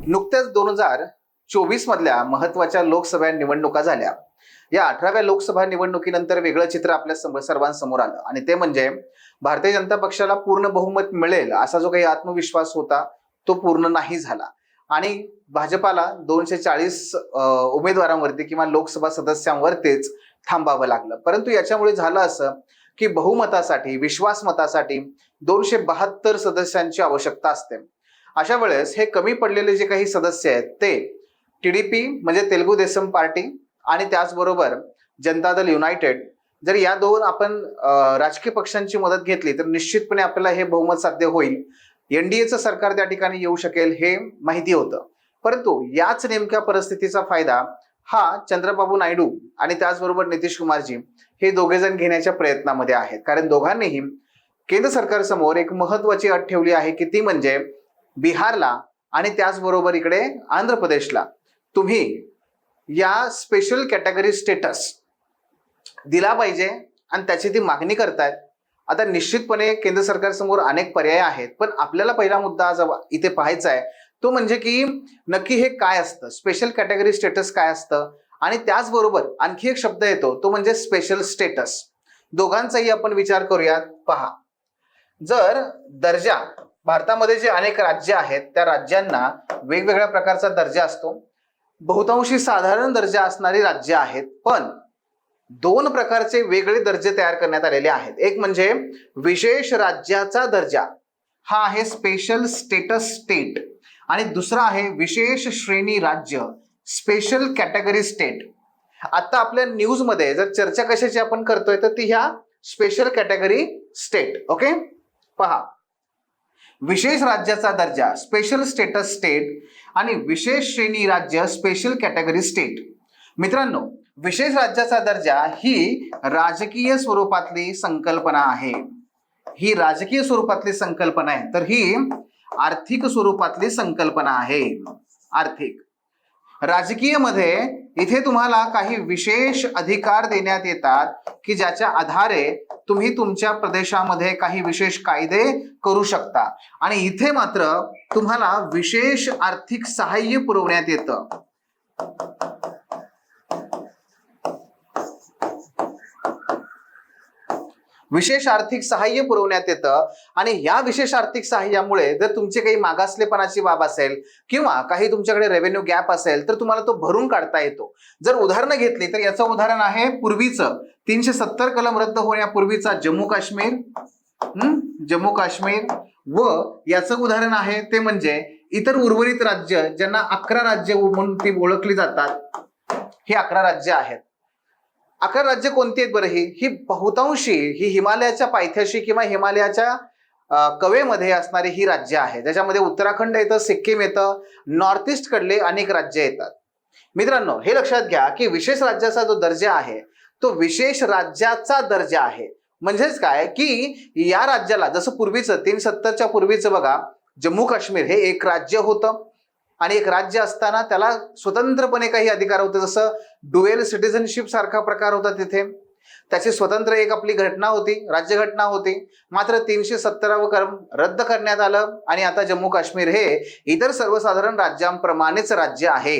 नुकत्याच 2024 मधल्या महत्वाच्या लोकसभा निवडणुका झाल्या. या 18व्या लोकसभा निवडणुकीनंतर वेगळं चित्र आपल्या सर्वांसमोर आलं आणि ते म्हणजे भारतीय जनता पक्षाला पूर्ण बहुमत मिळेल असा जो काही आत्मविश्वास होता तो पूर्ण नाही झाला आणि भाजपाला 240 उमेदवारांवरती किंवा लोकसभा सदस्यांवरतीच थांबावं लागलं. परंतु याच्यामुळे झालं असं की बहुमतासाठी, विश्वासमतासाठी 272 सदस्यांची आवश्यकता असते. अशा वेळेस हे कमी पडलेले जे काही सदस्य आहेत ते टीडीपी म्हणजे तेलुगू देसम पार्टी आणि त्याचबरोबर जनता दल युनायटेड, जर या दोन आपण राजकीय पक्षांची मदत घेतली तर निश्चितपणे आपल्याला हे बहुमत साध्य होईल. एनडीएचं सरकार त्या ठिकाणी येऊ शकेल हे माहिती होतं. परंतु याच नेमक्या परिस्थितीचा फायदा हा चंद्रबाबू नायडू आणि त्याचबरोबर नितीश कुमारजी हे दोघे जण घेण्याच्या प्रयत्नामध्ये आहेत. कारण दोघांनीही केंद्र सरकारसमोर एक महत्वाची अट ठेवली आहे की ती म्हणजे बिहारला आणि त्याचबरोबर इकडे आंध्र प्रदेशला तुम्ही या स्पेशल कॅटेगरी स्टेटस दिला पाहिजे आणि त्याची ती मागणी करतायत. आता निश्चितपणे केंद्र सरकारसमोर अनेक पर्याय आहेत, पण आपल्याला पहिला मुद्दा आज इथे पाहायचा आहे तो म्हणजे की नक्की हे काय असतं, स्पेशल कॅटेगरी स्टेटस काय असतं आणि त्याचबरोबर आणखी एक शब्द येतो तो म्हणजे स्पेशल स्टेटस. दोघांचाही आपण विचार करूयात. पहा, जर दर्जा भारतामध्ये जे अनेक राज्य आहेत त्या राज्यांना वेगवेगळ्या प्रकारचा दर्जा असतो. बहुतांशी साधारण दर्जा असणारी राज्य आहेत, पण दोन प्रकारचे वेगळे दर्जे तयार करण्यात आलेले आहेत. एक म्हणजे विशेष राज्याचा दर्जा, हा आहे स्पेशल स्टेटस स्टेट, आणि दुसरा आहे विशेष श्रेणी राज्य, स्पेशल कॅटेगरी स्टेट. आता आपल्या न्यूज मध्ये जर चर्चा कशाची आपण करतोय तर ती ह्या स्पेशल कॅटेगरी स्टेट. ओके, पहा, विशेष राज्याचा दर्जा स्पेशल स्टेटस स्टेट आणि विशेष श्रेणी राज्य स्पेशल कॅटेगरी स्टेट. मित्रांनो, विशेष राज्याचा दर्जा ही राजकीय स्वरूपातली संकल्पना आहे. ही राजकीय स्वरूपातली संकल्पना आहे, तर ही आर्थिक स्वरूपातली संकल्पना आहे. आर्थिक राजकीय मध्ये इथे तुम्हाला काही विशेष अधिकार देण्यात येतात की ज्याच्या आधारे तुम्ही तुमच्या प्रदेशामध्ये काही विशेष कायदे करू शकता, आणि इथे मात्र तुम्हाला विशेष आर्थिक सहाय्य पुरवण्यात येतं. विशेष आर्थिक सहाय्य पुरवण्यात येतं आणि या विशेष आर्थिक सहाय्यामुळे जर तुमचे काही मागासलेपणाची बाब असेल किंवा काही तुमच्याकडे रेव्हेन्यू गॅप असेल तर तुम्हाला तो भरून काढता येतो. जर उदाहरणं घेतली तर याचं उदाहरण आहे पूर्वीचं 370 कलम रद्द होण्यापूर्वीचा जम्मू काश्मीर व याचं उदाहरण आहे ते म्हणजे इतर उर्वरित राज्य ज्यांना 11 राज्य म्हणून ती ओळखली जातात. ही 11 राज्य आहेत. 11 राज्य कोणती आहेत बरं? ही बहुतांशी ही हिमालयाच्या पायथ्याशी किंवा हिमालयाच्या कवेमध्ये असणारी ही राज्य आहे, ज्याच्यामध्ये उत्तराखंड येतं, सिक्कीम येतं, नॉर्थ ईस्ट कडले अनेक राज्य येतात. मित्रांनो, हे लक्षात घ्या की विशेष राज्याचा जो दर्जा आहे तो विशेष राज्याचा दर्जा आहे. म्हणजेच काय की या राज्याला जसं पूर्वीचं 370च्या पूर्वीचं बघा, जम्मू काश्मीर हे एक राज्य होतं आणि एक राज्य असताना त्याला स्वतंत्रपणे काही अधिकार होते, जसं ड्युएल सिटिझनशिप सारखा प्रकार होता तिथे. त्याची स्वतंत्र एक आपली घटना होती, राज्यघटना होती. मात्र 370व कलम रद्द करण्यात आलं आणि आता जम्मू काश्मीर हे इतर सर्वसाधारण राज्यांप्रमाणेच राज्य आहे.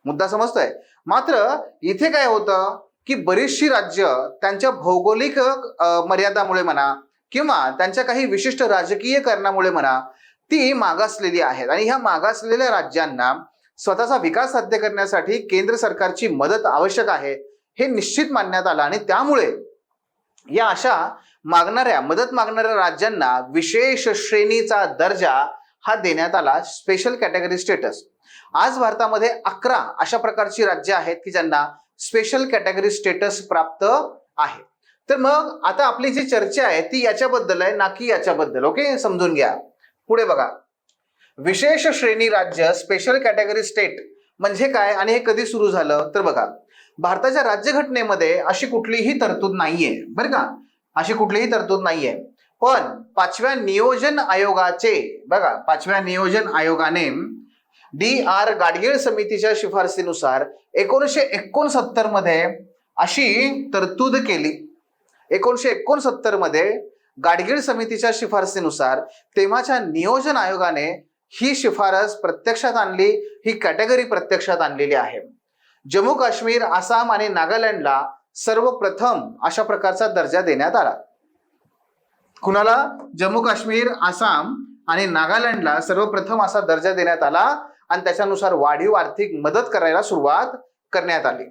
मुद्दा समजतोय? मात्र इथे काय होतं की बरीचशी राज्य त्यांच्या भौगोलिक मर्यादामुळे म्हणा किंवा त्यांच्या काही विशिष्ट राजकीय कारणामुळे म्हणा ती मागासलेली आहेत, आणि ह्या मागासलेल्या राज्यांना स्वतःचा विकास साध्य करण्यासाठी केंद्र सरकारची मदत आवश्यक आहे हे निश्चित मानण्यात आलं. आणि त्यामुळे या अशा मदत मागणाऱ्या राज्यांना विशेष श्रेणीचा दर्जा हा देण्यात आला, स्पेशल कॅटेगरी स्टेटस. आज भारतामध्ये 11 अशा प्रकारची राज्य आहेत की ज्यांना स्पेशल कॅटेगरी स्टेटस प्राप्त आहे. तर मग आता आपली जी चर्चा आहे ती याच्याबद्दल आहे ना की याच्याबद्दल. ओके, समजून घ्या. पुढे बघा, विशेष श्रेणी राज्य स्पेशल कॅटेगरी स्टेट म्हणजे काय आणि हे कधी सुरू झालं तर बघा, भारताच्या राज्यघटनेमध्ये अशी कुठलीही तरतूद नाहीये बरं का, अशी कुठलीही तरतूद नाहीये. पण 5व्या नियोजन आयोगाने DR गाडगीळ समितीच्या शिफारसीनुसार 1969 मध्ये अशी तरतूद केली. 1969 मध्ये गाडगीळ समितीच्या शिफारसीनुसार तेव्हाच्या नियोजन आयोगाने ही शिफारस प्रत्यक्षात आणली, ही कॅटेगरी प्रत्यक्षात आणलेली आहे. जम्मू काश्मीर, आसाम आणि नागालँडला सर्वप्रथम अशा प्रकारचा दर्जा देण्यात आला. कुणाला? जम्मू काश्मीर, आसाम आणि नागालँडला सर्वप्रथम असा दर्जा देण्यात आला आणि त्याच्यानुसार वाढीव आर्थिक मदत करायला सुरुवात करण्यात आली.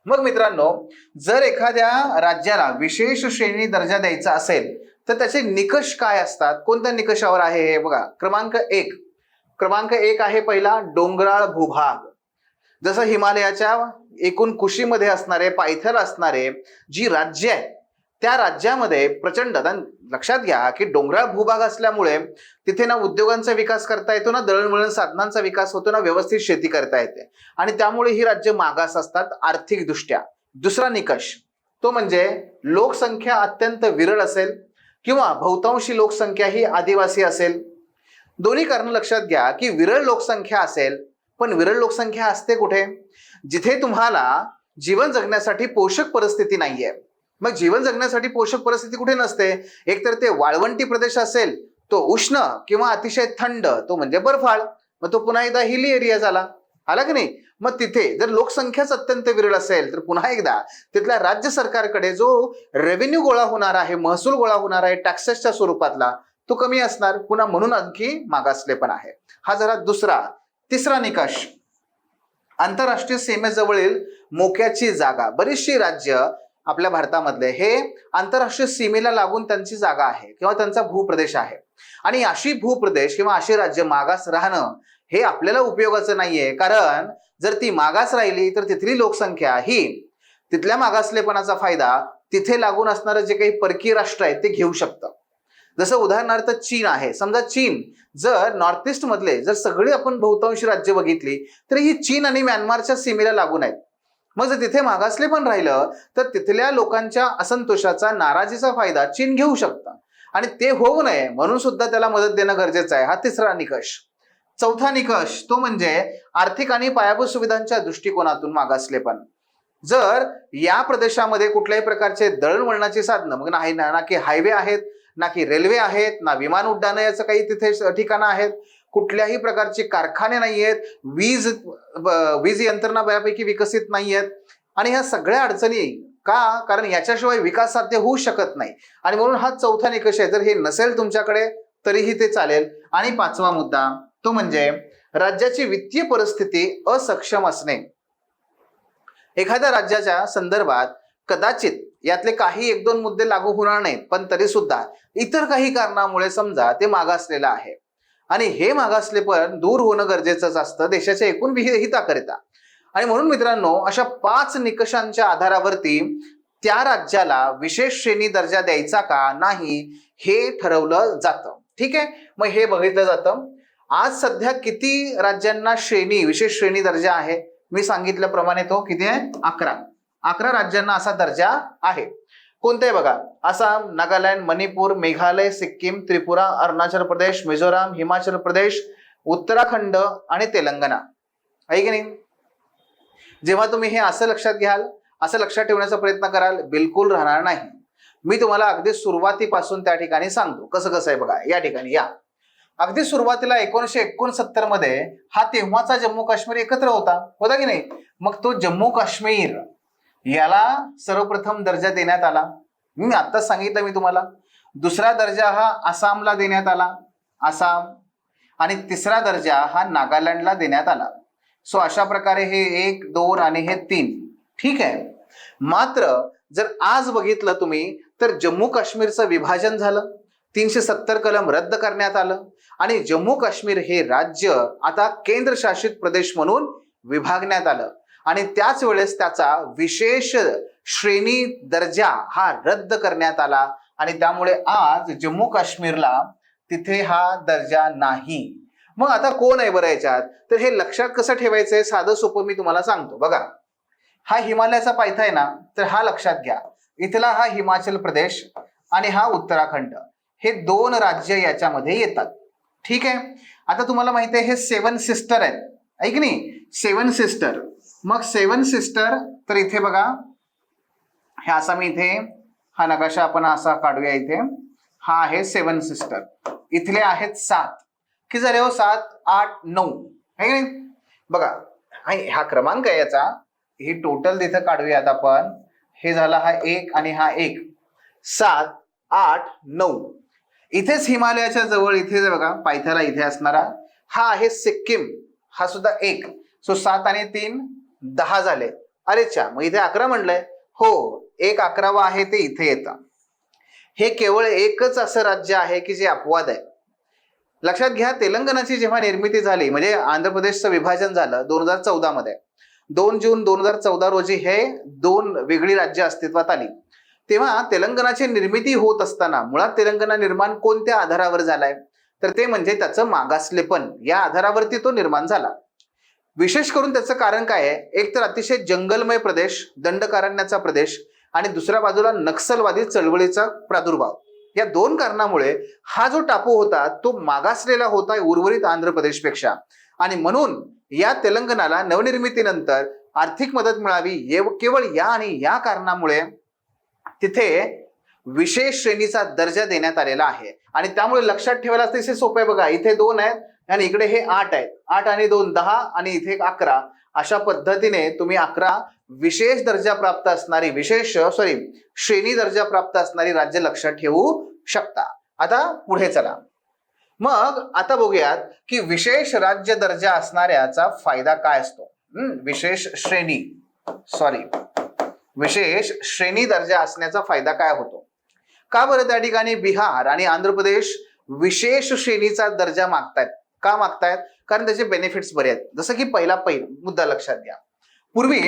मग मित्रांनो, जर एखाद्या राज्याला विशेष श्रेणी दर्जा द्यायचा असेल तर त्याचे निकष काय असतात? कोणत्या निकषावर आहे हे बघा. क्रमांक एक आहे पहिला, डोंगराळ भूभाग. जसं हिमालयाच्या एकूण कुशीमध्ये असणारे, पायथ्याला असणारे जी राज्य आहे त्या राज्यामध्ये प्रचंड, लक्षात घ्या की डोंगराळ भूभाग असल्यामुळे तिथे ना उद्योगांचा विकास करता येतो, ना दळणवळण साधनांचा विकास होतो, ना व्यवस्थित शेती करता येते आणि त्यामुळे ही राज्य मागास असतात आर्थिक दृष्ट्या. दुसरा निकष तो म्हणजे लोकसंख्या अत्यंत विरळ असेल किंवा बहुतांशी लोकसंख्या ही आदिवासी असेल. दोन्ही कारण लक्षात घ्या की विरळ लोकसंख्या असेल, पण विरळ लोकसंख्या असते कुठे? जिथे तुम्हाला जीवन जगण्यासाठी पोषक परिस्थिती नाहीये. मग जीवन जगण्यासाठी पोषक परिस्थिती कुठे नसते? एकतर ते वाळवंटी प्रदेश असेल, तो उष्ण किंवा अतिशय थंड, तो म्हणजे बर्फाळ. मग तो पुन्हा एकदा हिली एरिया झाला, आला की नाही? मग तिथे जर लोकसंख्याच अत्यंत विरळ असेल तर पुन्हा एकदा तिथल्या राज्य सरकारकडे जो रेव्हेन्यू गोळा होणार आहे, महसूल गोळा होणार आहे टॅक्सेसच्या स्वरूपातला, तो कमी असणार. पुन्हा म्हणून आणखी मागासलेपण आहे. हा जरा दुसरा. तिसरा निकष, आंतरराष्ट्रीय सीमेजवळील मोक्याची जागा. बरीचशी राज्य आपल्या भारतामधले हे आंतरराष्ट्रीय सीमेला लागून त्यांची जागा आहे किंवा त्यांचा भूप्रदेश आहे आणि अशी भूप्रदेश किंवा अशी राज्य मागास राहणं हे आपल्याला उपयोगाचं नाहीये. कारण जर ती मागास राहिली तर तिथली लोकसंख्या ही तिथल्या मागासलेपणाचा फायदा तिथे लागून असणारं जे काही परकीय राष्ट्र आहे ते घेऊ शकतं. जसं उदाहरणार्थ चीन आहे. समजा चीन जर नॉर्थ ईस्ट मधले जर सगळी आपण बहुतांशी राज्य बघितली तर ही चीन आणि म्यानमारच्या सीमेला लागून आहेत. मग जर तिथे मागासले पण राहिलं तर तिथल्या लोकांच्या असंतोषाचा, नाराजीचा फायदा चीन घेऊ शकतं आणि ते होऊ नये म्हणून सुद्धा त्याला मदत देणं गरजेचं आहे. हा तिसरा निकष. चौथा निकष तो म्हणजे आर्थिक आणि पायाभूत सुविधांच्या दृष्टिकोनातून मागासलेपण. जर या प्रदेशामध्ये कुठल्याही प्रकारचे दळणवळणाची साधनं, मग नाही ना की हायवे आहेत, ना की रेल्वे आहेत, ना विमान उड्डाणं याचं काही तिथे ठिकाणं आहेत, कुठल्याही प्रकारचे कारखाने नाही आहेत, वीज यंत्रणा बऱ्यापैकी विकसित नाही आहेत आणि ह्या सगळ्या अडचणी का? कारण याच्याशिवाय विकास साध्य होऊ शकत नाही आणि म्हणून हा चौथा निकष आहे. जर हे नसेल तुमच्याकडे तरीही ते चालेल. आणि पाचवा मुद्दा तो म्हणजे राज्याची वित्तीय परिस्थिती असक्षम असणे. एखाद्या राज्याच्या संदर्भात कदाचित यातले काही एक दोन मुद्दे लागू होणार नाहीत, पण तरी सुद्धा इतर काही कारणामुळे समजा ते मागासलेलं आहे आणि हे मागासलेपण दूर होणं गरजेचंच असतं देशाच्या एकूण हिताकरिता. आणि म्हणून मित्रांनो, अशा 5 निकषांच्या आधारावरती त्या राज्याला विशेष श्रेणी दर्जा द्यायचा का नाही हे ठरवलं जातं. ठीक आहे, मग हे बघितलं जातं. आज सध्या किती राज्यांना विशेष श्रेणी दर्जा आहे? मी सांगितल्याप्रमाणे तो किती आहे? 11 राज्यांना असा दर्जा आहे. कोणते बघा? आसाम, नागालँड, मणिपूर, मेघालय, सिक्कीम, त्रिपुरा, अरुणाचल प्रदेश, मिझोराम, हिमाचल प्रदेश, उत्तराखंड आणि तेलंगणा. आहे की नाही? जेव्हा तुम्ही हे असं लक्षात घ्याल, असं लक्षात ठेवण्याचा प्रयत्न कराल, बिलकुल राहणार नाही. मी तुम्हाला अगदी सुरुवातीपासून त्या ठिकाणी सांगतो कसं कसं आहे. बघा या ठिकाणी या अगदी सुरुवातीला 1969 मध्ये हा तेव्हाचा जम्मू काश्मीर एकत्र होता की नाही? मग तो जम्मू काश्मीर याला सर्वप्रथम दर्जा देण्यात आला. मी आत्ताच सांगितलं मी तुम्हाला. दुसरा दर्जा हा आसामला देण्यात आला, आसाम. आणि तिसरा दर्जा हा नागालँडला देण्यात आला. सो अशा प्रकारे हे 1, 2 आणि हे 3. ठीक आहे. मात्र जर आज बघितलं तुम्ही तर जम्मू काश्मीरचं विभाजन झालं, 370 कलम रद्द करण्यात आलं आणि जम्मू काश्मीर हे राज्य आता केंद्रशासित प्रदेश म्हणून विभागण्यात आलं आणि त्याच वेळेस त्याचा विशेष श्रेणी दर्जा हा रद्द करण्यात आला आणि त्यामुळे आज जम्मू काश्मीरला तिथे हा दर्जा नाही. मग आता कोण आहे बरं याच्यात? तर हे लक्षात कसं ठेवायचंय? साधं सोपं मी तुम्हाला सांगतो. बघा, हा हिमालयाचा पायथा आहे ना, तर हा लक्षात घ्या. इथला हा हिमाचल प्रदेश आणि हा उत्तराखंड, हे 2 राज्य याच्यामध्ये येतात. ठीक आहे. आता तुम्हाला माहिती आहे हे 7 सिस्टर आहेत, ऐक नाही? 7 सिस्टर. मग 7 सिस्टर, तर इथे बघा, हे असा मी इथे हा नकाशा आपण असा काढूया. इथे हा आहे 7 सिस्टर, इथले आहेत 7. किती झाले हो? 7, 8, 9 आहे की नाही? बघा हा क्रमांक आहे याचा, हे टोटल तिथं काढूयात आपण. हे झाला हा 1 आणि हा 1, 7, 8, 9. इथेच हिमालयाच्या जवळ इथे बघा पायथ्याला इथे असणारा हा आहे सिक्कीम, हा सुद्धा 1. सो 7 आणि 3 10 झाले. अरे चा, मग इथे 11 म्हणलंय. हो, 1 11वा आहे ते इथे येतं. हे केवळ एकच असं राज्य आहे की जे अपवाद आहे. लक्षात घ्या, तेलंगणाची जेव्हा निर्मिती झाली, म्हणजे आंध्र प्रदेशचं विभाजन झालं 2014 मध्ये, 2 जून 2014 रोजी हे 2 वेगळी राज्य अस्तित्वात आली. तेव्हा तेलंगणाची निर्मिती होत असताना मुळात तेलंगणा निर्माण कोणत्या आधारावर झालाय, तर ते म्हणजे त्याचं मागासलेपण या आधारावरती तो निर्माण झाला. विशेष करून त्याचं कारण काय आहे? एक तर अतिशय जंगलमय प्रदेश, दंडकारण्याचा प्रदेश, आणि दुसऱ्या बाजूला नक्षलवादी चळवळीचा प्रादुर्भाव. या 2 कारणामुळे हा जो टापू होता तो मागासलेला होता उर्वरित आंध्र प्रदेशपेक्षा, आणि म्हणून या तेलंगणाला नवनिर्मितीनंतर आर्थिक मदत मिळावी केवळ या आणि या कारणामुळे तिथे विशेष श्रेणीचा दर्जा देण्यात आलेला आहे. आणि त्यामुळे लक्षात ठेवायला अतिशय सोपं आहे. बघा इथे 2 आहेत आणि इकडे हे 8 आहेत. 8 आणि 2 10 आणि इथे 11. अशा पद्धतीने तुम्ही 11 विशेष दर्जा प्राप्त असणारी श्रेणी दर्जा प्राप्त असणारी राज्य लक्षात ठेवू शकता. आता पुढे चला. मग आता बघूयात की विशेष राज्य दर्जा असणाऱ्याचा फायदा काय असतो. विशेष श्रेणी दर्जा असण्याचा फायदा काय होतो. का बरं त्या ठिकाणी बिहार आणि आंध्र प्रदेश विशेष श्रेणीचा दर्जा मागतायत? का मागतायत? कारण त्याचे बेनिफिट्स बरे आहेत. जसं की पहिला मुद्दा लक्षात घ्या. पूर्वी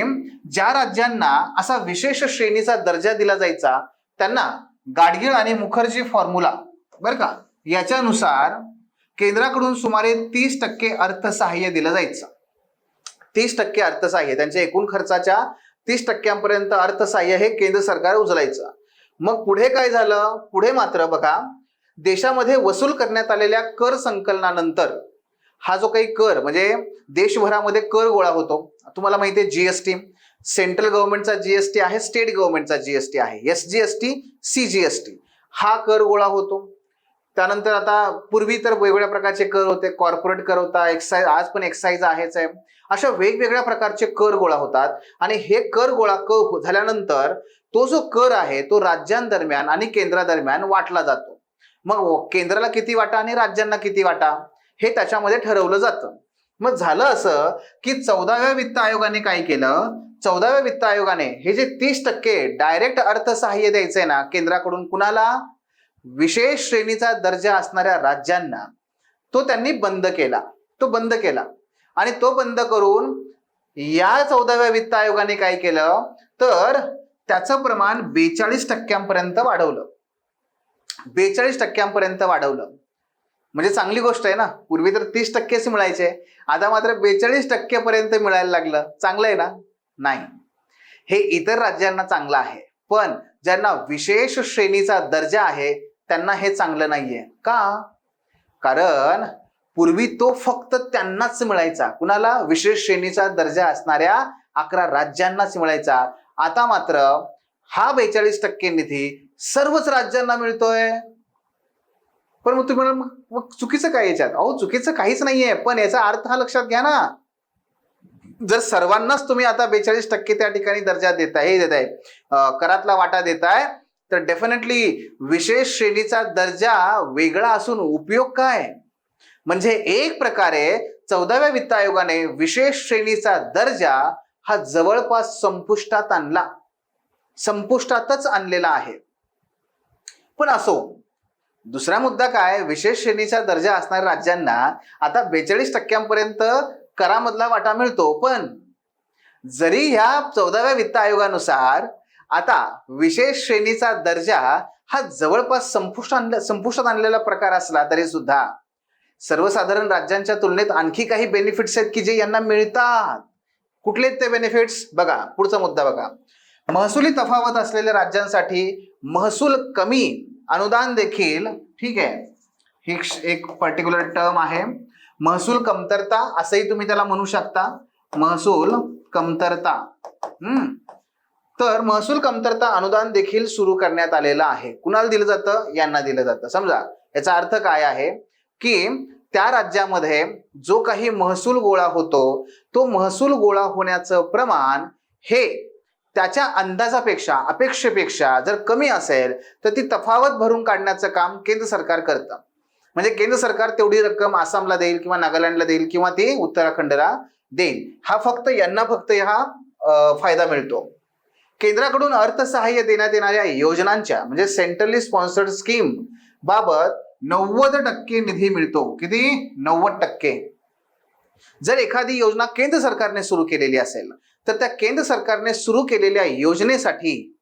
ज्या राज्यांना असा विशेष श्रेणीचा दर्जा दिला जायचा त्यांना गाडगीळ आणि मुखर्जी फॉर्म्युला बरं का, याच्यानुसार केंद्राकडून सुमारे 30% अर्थसहाय्य दिलं जायचं. 30% अर्थसहाय्य, त्यांच्या एकूण खर्चाच्या 30% अर्थसहाय्य हे केंद्र सरकार उचलायचं. मग पुढे काय झालं? पुढे मात्र बघा, देशामध्ये वसूल करण्यात आलेल्या कर संकलनानंतर हा जो काही कर, म्हणजे देशभरामध्ये कर गोळा होतो. तुम्हाला माहिती आहे जीएसटी, सेंट्रल गव्हर्नमेंटचा जीएसटी आहे, स्टेट गव्हर्नमेंटचा जीएसटी आहे, एसजीएसटी, सीजीएसटी, हा कर गोळा होतो. त्यानंतर आता पूर्वी तर वेगवेगळ्या प्रकारचे कर होते, कॉर्पोरेट कर होता, एक्साइज, आज पण एक्साइज आहेच आहे. अशा वेगवेगळ्या प्रकारचे कर गोळा होतात आणि हे कर गोळा झाल्यानंतर तो जो कर आहे तो राज्यांदरम्यान आणि केंद्रादरम्यान वाटला जातो. मग केंद्राला किती वाटा आणि राज्यांना किती वाटा हे त्याच्यामध्ये ठरवलं जातं. मग झालं असं की 14व्या वित्त आयोगाने काय केलं? 14व्या वित्त आयोगाने हे जे 30% डायरेक्ट अर्थसहाय्य द्यायचंय ना केंद्राकडून, कुणाला? विशेष श्रेणीचा दर्जा असणाऱ्या राज्यांना, तो त्यांनी बंद केला. आणि तो बंद करून या 14व्या वित्त आयोगाने काय केलं तर त्याचं प्रमाण 42% वाढवलं. 42% वाढवलं म्हणजे चांगली गोष्ट आहे ना. पूर्वी तर 30%च मिळायचे, आता मात्र 42% पर्यंत मिळायला लागलं. चांगलं आहे ना? नाही, हे इतर राज्यांना चांगलं आहे, पण ज्यांना विशेष श्रेणीचा दर्जा आहे त्यांना हे चांगलं नाहीये. का? कारण पूर्वी तो फक्त त्यांनाच मिळायचा. कुणाला? विशेष श्रेणीचा दर्जा असणाऱ्या 11 राज्यांनाच मिळायचा. आता मात्र हा 42% निधी सर्वच राज्यांना मिळतोय. पण मग तुम्ही मग चुकीचं काय याच्यात? अहो चुकीचं काहीच नाहीये, पण याचा अर्थ हा लक्षात घ्या ना. जर सर्वांनाच तुम्ही आता 42% त्या ठिकाणी दर्जा देताय, करातला वाटा देताय, तर डेफिनेटली विशेष श्रेणीचा दर्जा वेगळा असून उपयोग काय? म्हणजे एक प्रकारे 14व्या वित्त आयोगाने विशेष श्रेणीचा दर्जा हा जवळपास संपुष्टातच आणलेला आहे. पण असो, दुसरा मुद्दा काय? विशेष श्रेणीचा दर्जा असणाऱ्या राज्यांना आता 42% करामधला वाटा मिळतो. पण जरी ह्या 14व्या वित्त आयोगानुसार आता विशेष श्रेणीचा दर्जा हा जवळपास संपुष्टात आणलेला प्रकार असला तरी सुद्धा सर्वसाधारण राज्यांच्या तुलनेत आणखी काही बेनिफिट्स आहेत की जे यांना मिळतात. कुठले ते बेनिफिट्स? बघा पुढचा मुद्दा बघा. महसुली तफावत असलेल्या राज्यांसाठी महसूल कमी अनुदान देखील, ठीक आहे, ही एक पर्टिक्युलर टर्म आहे, महसूल कमतरता असंही तुम्ही त्याला म्हणू शकता. महसूल कमतरता. तर महसूल कमतरता अनुदान देखील सुरू करण्यात आलेलं आहे. कुणाला दिलं जातं? यांना दिलं जातं. समजा याचा अर्थ काय आहे की त्या राज्यामध्ये जो काही महसूल गोळा होतो तो महसूल गोळा होण्याचं प्रमाण हे त्याच्या अंदाजापेक्षा अपेक्षेपेक्षा जर कमी असेल तर ती तफावत भरून काढण्याचं काम केंद्र सरकार करतं. म्हणजे केंद्र सरकार तेवढी रक्कम आसामला देईल किंवा नागालँडला देईल किंवा ती उत्तराखंडला देईल. यांना फक्त हा फायदा मिळतो. केंद्राकडून अर्थसहाय्य देण्यात येणाऱ्या योजनांच्या म्हणजे सेंट्रली स्पॉन्सर्ड स्कीम बाबत 90% निधी मिळतो. किती? 90%. जर एखादी योजना केंद्र सरकारने सुरू केलेली असेल तर त्या केंद्र सरकारने सुरू केलेल्या योजनेसाठी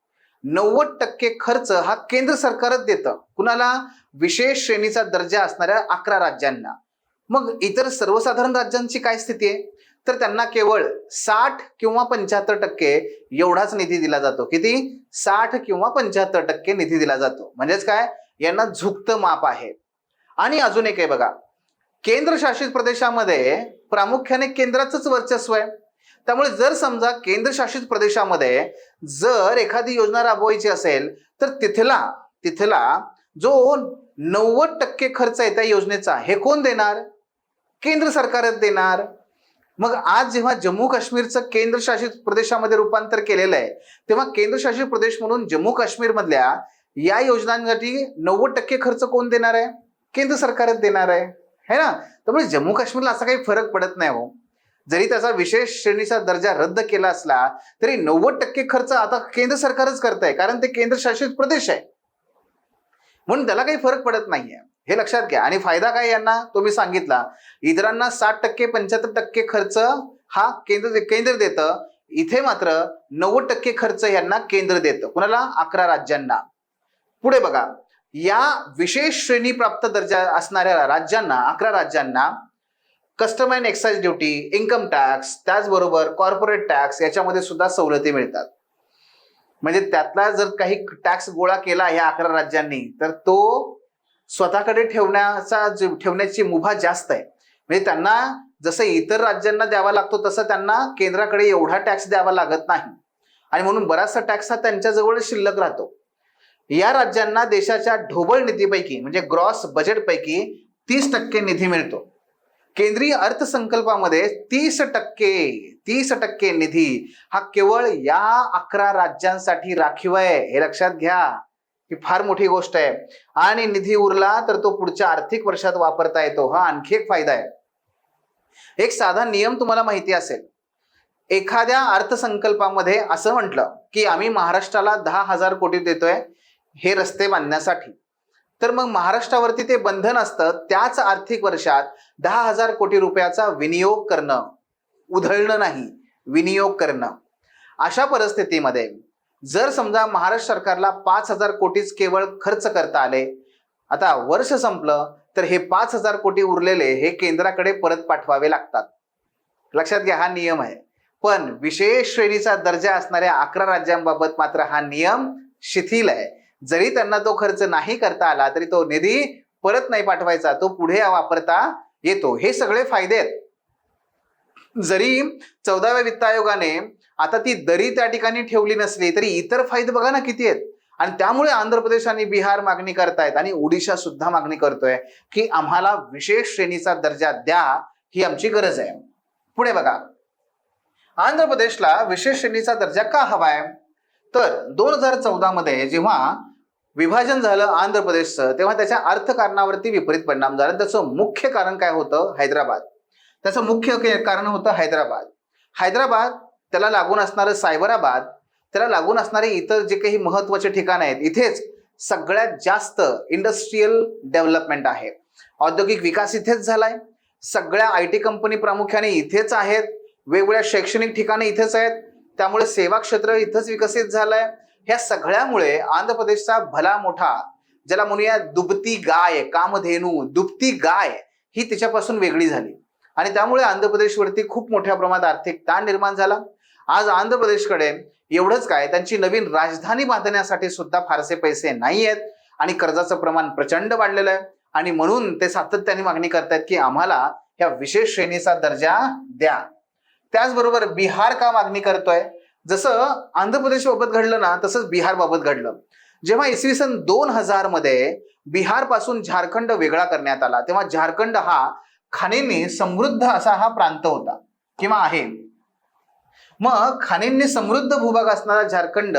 90% खर्च हा केंद्र सरकारच देतं. कुणाला? विशेष श्रेणीचा दर्जा असणाऱ्या 11 राज्यांना. मग इतर सर्वसाधारण राज्यांची काय स्थिती आहे? तर त्यांना केवळ 60 किंवा 75% एवढाच निधी दिला जातो. किती? 60 किंवा 75% निधी दिला जातो. म्हणजेच काय? यांना झुकतं माप आहे. आणि अजून एक आहे बघा, केंद्रशासित प्रदेशामध्ये प्रामुख्याने केंद्राचंच वर्चस्व आहे. त्यामुळे जर समजा केंद्रशासित प्रदेशामध्ये जर एखादी योजना राबवायची असेल तर तिथला जो 90% खर्च आहे त्या योजनेचा हे कोण देणार? केंद्र सरकारच देणार. मग आज जेव्हा जम्मू काश्मीरचं केंद्रशासित प्रदेशामध्ये रूपांतर केलेलं आहे तेव्हा केंद्रशासित प्रदेश म्हणून जम्मू काश्मीर मधल्या या योजनांसाठी 90% खर्च कोण देणार आहे? केंद्र सरकारच देणार आहे, है ना. त्यामुळे जम्मू काश्मीरला असा काही फरक पडत नाही हो. जरी त्याचा विशेष श्रेणीचा दर्जा रद्द केला असला तरी 90% खर्च आता केंद्र सरकारच करत आहे, कारण ते केंद्रशासित प्रदेश आहे म्हणून त्याला काही फरक पडत नाहीये. हे लक्षात घ्या. आणि फायदा काय यांना तो मी सांगितला. इतरांना 60% 75% खर्च हा केंद्र देतं. इथे मात्र 90% खर्च यांना केंद्र देतं. कुणाला? 11 राज्यांना. पुढे बघा, या विशेष श्रेणी प्राप्त दर्जा असणाऱ्या राज्यांना 11 राज्यांना custom and excise duty, income tax, त्याचबरोबर कॉर्पोरेट टॅक्स याच्यामध्ये सुद्धा सवलती मिळतात. म्हणजे त्यातला जर काही टॅक्स गोळा केला ह्या 11 राज्यांनी तर तो स्वतःकडे ठेवण्याची मुभा जास्त आहे. म्हणजे त्यांना जसं इतर राज्यांना द्यावा लागतो तसं त्यांना केंद्राकडे एवढा टॅक्स द्यावा लागत नाही आणि म्हणून बराचसा टॅक्स हा त्यांच्याजवळ शिल्लक राहतो. या राज्यांना देशाच्या ढोबळ निधीपैकी म्हणजे ग्रॉस बजेटपैकी 30% निधी मिळतो. केंद्रीय अर्थसंकल्पामध्ये 30% निधी हा केवळ या 11 राज्यांसाठी राखीव आहे. हे लक्षात घ्या, ही फार मोठी गोष्ट आहे. आणि निधी उरला तर तो पुढच्या आर्थिक वर्षात वापरता येतो. हा आणखी एक फायदा आहे. एक साधा नियम तुम्हाला माहिती असेल, एखाद्या अर्थसंकल्पामध्ये असं म्हटलं की आम्ही महाराष्ट्राला 10,000 कोटी देतोय हे रस्ते बांधण्यासाठी, तर मग महाराष्ट्रावरती ते बंधन असतं त्याच आर्थिक वर्षात 10,000 कोटी रुपयाचा विनियोग करणं, उधळणं नाही, विनियोग करणं. अशा परिस्थितीमध्ये जर समजा महाराष्ट्र सरकारला 5,000 कोटीच केवळ खर्च करता आले, आता वर्ष संपलं तर हे 5,000 कोटी उरलेले हे केंद्राकडे परत पाठवावे लागतात. लक्षात घ्या, हा नियम आहे. पण विशेष श्रेणीचा दर्जा असणाऱ्या 11 राज्यांबाबत मात्र हा नियम शिथिल आहे. जरी त्यांना तो खर्च नाही करता आला तरी तो निधी परत नाही पाठवायचा, तो पुढे वापरता येतो. हे सगळे फायदे आहेत. जरी 14व्या वित्त आयोगाने आता ती दरी त्या ठिकाणी ठेवली नसली तरी इतर फायदे बघा ना किती आहेत. आणि त्यामुळे आंध्र प्रदेश आणि बिहार मागणी करतायत आणि ओडिशा सुद्धा मागणी करतोय की आम्हाला विशेष श्रेणीचा दर्जा द्या, ही आमची गरज आहे. पुढे बघा, आंध्र प्रदेशला विशेष श्रेणीचा दर्जा का हवाय? तर 2014 मध्ये जेव्हा विभाजन झालं आंध्र प्रदेशचं तेव्हा त्याच्या अर्थकारणावरती विपरीत परिणाम झाला. त्याचं मुख्य कारण काय होतं? हैदराबाद. त्याचं मुख्य कारण होतं हैदराबाद, त्याला लागून असणारं सायबराबाद, त्याला लागून असणारे इतर जे काही महत्वाचे ठिकाण आहेत, इथेच सगळ्यात जास्त इंडस्ट्रियल डेव्हलपमेंट आहे. औद्योगिक विकास इथेच झालाय. सगळ्या IT कंपनी प्रामुख्याने इथेच आहेत. वेगवेगळ्या शैक्षणिक ठिकाणे इथेच आहेत. त्यामुळे सेवा क्षेत्र इथंच विकसित झालंय. ह्या सगळ्यामुळे आंध्र प्रदेशचा भला मोठा, ज्याला म्हणूया दुभती गाय, कामधेनू दुभती गाय, ही तिच्यापासून वेगळी झाली आणि त्यामुळे आंध्र प्रदेशवरती खूप मोठ्या प्रमाणात आर्थिक ताण निर्माण झाला. आज आंध्र प्रदेशकडे एवढंच काय, त्यांची नवीन राजधानी बांधण्यासाठी सुद्धा फारसे पैसे नाही आहेत आणि कर्जाचं प्रमाण प्रचंड वाढलेलं आहे आणि म्हणून ते सातत्याने मागणी करतायत की आम्हाला ह्या विशेष श्रेणीचा दर्जा द्या. त्याचबरोबर बिहार का मागणी करतोय? जसं आंध्र प्रदेश बाबत घडलं ना तसंच बिहार बाबत घडलं. जेव्हा इसवी सन 2000 मध्ये बिहार पासून झारखंड वेगळा करण्यात आला तेव्हा झारखंड हा खाणींनी समृद्ध असा हा प्रांत होता किंवा आहे. मग खाणींनी समृद्ध भूभाग असणारा झारखंड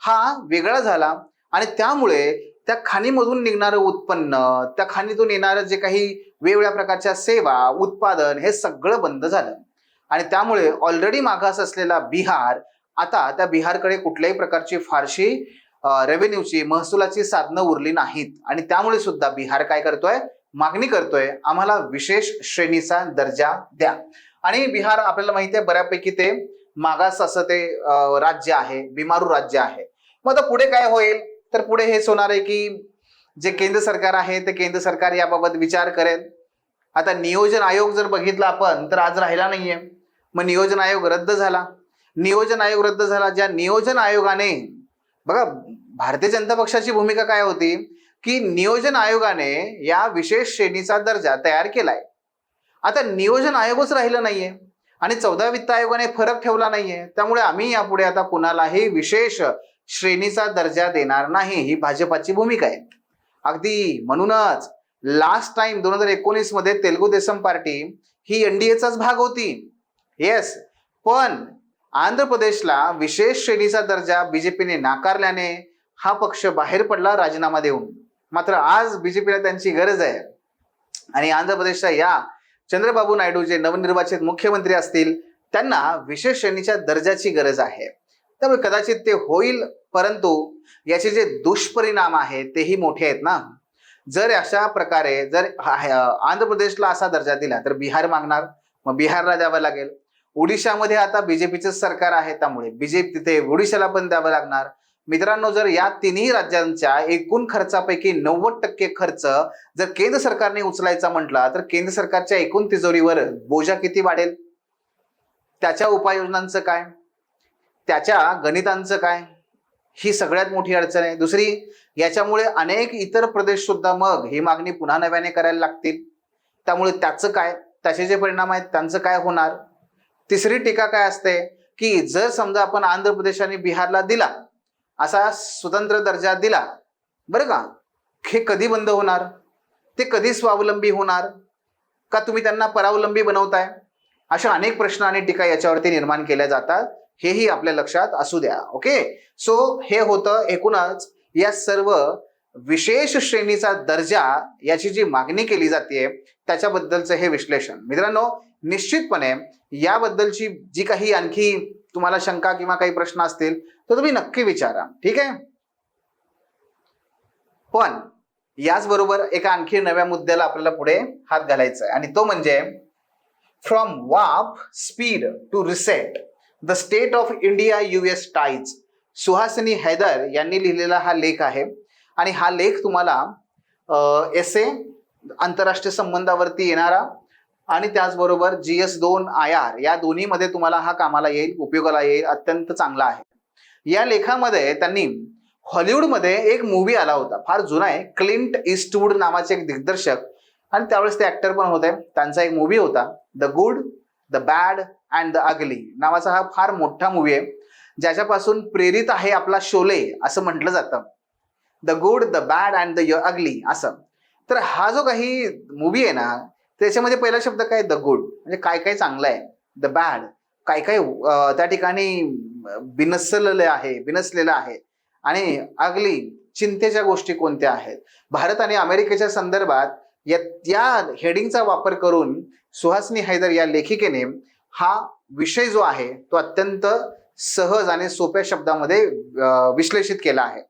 हा वेगळा झाला आणि त्यामुळे त्या खाणीमधून निघणारं उत्पन्न, त्या खाणीतून येणारं जे काही वेगवेगळ्या प्रकारच्या सेवा, उत्पादन हे सगळं बंद झालं आणि त्यामुळे ऑलरेडी मागास असलेला बिहार आता त्या बिहारकडे कुठल्याही प्रकारची फारशी रेव्हेन्यूची, महसुलाची साधनं उरली नाहीत आणि त्यामुळे सुद्धा बिहार काय करतोय, मागणी करतोय आम्हाला विशेष श्रेणीचा दर्जा द्या. आणि बिहार आपल्याला माहिती आहे बऱ्यापैकी ते मागास असं ते राज्य आहे, बिमारू राज्य आहे. मग आता पुढे काय होईल, तर पुढे हेच होणार आहे की जे केंद्र सरकार आहे ते केंद्र सरकार याबाबत विचार करेल. आता नियोजन आयोग जर बघितला आपण तर आज राहिला नाहीये. मग नियोजन आयोग रद्द झाला. नियोजन आयोग रद्द झाला. ज्या नियोजन आयोगाने, बघा भारतीय जनता पक्षाची भूमिका काय होती की नियोजन आयोगाने या विशेष श्रेणीचा दर्जा तयार केलाय. आता नियोजन आयोगच राहिलं नाहीये आणि 14 वित्त आयोगाने फरक ठेवला नाहीये. त्यामुळे आम्ही यापुढे आता कुणालाही विशेष श्रेणीचा दर्जा देणार नाही, ही भाजपाची भूमिका आहे. अगदी म्हणूनच लास्ट टाइम 2019 मध्ये तेलुगू देसम पार्टी ही एनडीएचाच भाग होती. येस, पण आंध्र प्रदेशला विशेष श्रेणीचा दर्जा बीजेपीने नाकारल्याने हा पक्ष बाहेर पडला राजीनामा देऊन. मात्र आज बीजेपीला त्यांची गरज आहे आणि आंध्र प्रदेशच्या या चंद्रबाबू नायडू जे नवनिर्वाचित मुख्यमंत्री असतील त्यांना विशेष श्रेणीच्या दर्जाची गरज आहे. त्यामुळे कदाचित ते होईल, परंतु याचे जे दुष्परिणाम आहेत तेही मोठे आहेत ना. जर अशा प्रकारे जर आंध्र प्रदेशला असा दर्जा दिला तर बिहार मागणार, मग बिहारला द्यावं लागेल. ओडिशामध्ये आता बीजेपीचं सरकार आहे त्यामुळे बीजेपी तिथे ओडिशाला पण द्यावं लागणार. मित्रांनो, जर या तिन्ही राज्यांच्या एकूण खर्चापैकी 90% खर्च जर केंद्र सरकारने उचलायचा म्हटला तर केंद्र सरकारच्या एकूण तिजोरीवर बोजा किती वाढेल, त्याच्या उपाययोजनांचं काय, त्याच्या गणितांचं काय, ही सगळ्यात मोठी अडचण आहे. दुसरी, याच्यामुळे अनेक इतर प्रदेश सुद्धा मग ही मागणी पुन्हा नव्याने करायला लागतील. त्यामुळे त्याचं काय, त्याचे जे परिणाम आहेत त्यांचं काय होणार. तिसरी टीका काय असते की जर समजा आपण आंध्र प्रदेश आणि बिहारला दिला असा स्वतंत्र दर्जा दिला, बरं का, हे कधी बंद होणार, ते कधी स्वावलंबी होणार, का तुम्ही त्यांना परावलंबी बनवताय, अशा अनेक प्रश्न आणि टीका याच्यावरती निर्माण केल्या जातात. हेही आपल्या लक्षात असू द्या. ओके, सो हे होतं एकूणच या सर्व विशेष श्रेणीचा दर्जा याची जी मागणी केली जाते त्याच्याबद्दलचं हे विश्लेषण. मित्रांनो, निश्चितपणे याबद्दलची जी काही आणखी तुम्हाला शंका किंवा काही प्रश्न असतील तर तुम्ही नक्की विचारा, ठीक आहे. पण याचबरोबर एका आणखी नव्या मुद्द्याला आपल्याला पुढे हात घालायचा आहे आणि तो म्हणजे from warp speed to reset the state of India US ties. Suhasini Haidar यांनी लिहिलेला हा लेख आहे आणि हा लेख तुम्हाला एसे आंतरराष्ट्रीय संबंधावरती येणारा आणि त्याचबरोबर GS2 IR या दोन्हीमध्ये तुम्हाला हा कामाला येईल, उपयोगाला येईल, अत्यंत चांगला आहे. या लेखामध्ये त्यांनी हॉलिवूडमध्ये एक मूवी आला होता, फार जुना आहे, क्लिंट ईस्टवूड नावाचे एक दिग्दर्शक आणि त्यावेळेस ते ऍक्टर पण होते. त्यांचा एक मूवी होता the good, the bad and the ugly नावाचा. हा फार मोठा मूवी आहे ज्याच्यापासून प्रेरित आहे आपला शोले असं म्हटलं जातं. The good, the bad and the ugly असं. तर हा जो काही मूवी आहे ना त्याच्यामध्ये पहिला शब्द काय, द गुड म्हणजे काय काय चांगलं आहे, द बॅड काय काय त्या ठिकाणी बिनसलेलं आहे आणि अगली चिंतेच्या गोष्टी कोणत्या आहेत. भारत आणि अमेरिकेच्या संदर्भात या हेडिंगचा वापर करून सुहासिनी हैदर या लेखिकेने हा विषय जो आहे तो अत्यंत सहज आणि सोप्या शब्दामध्ये विश्लेषित केला आहे.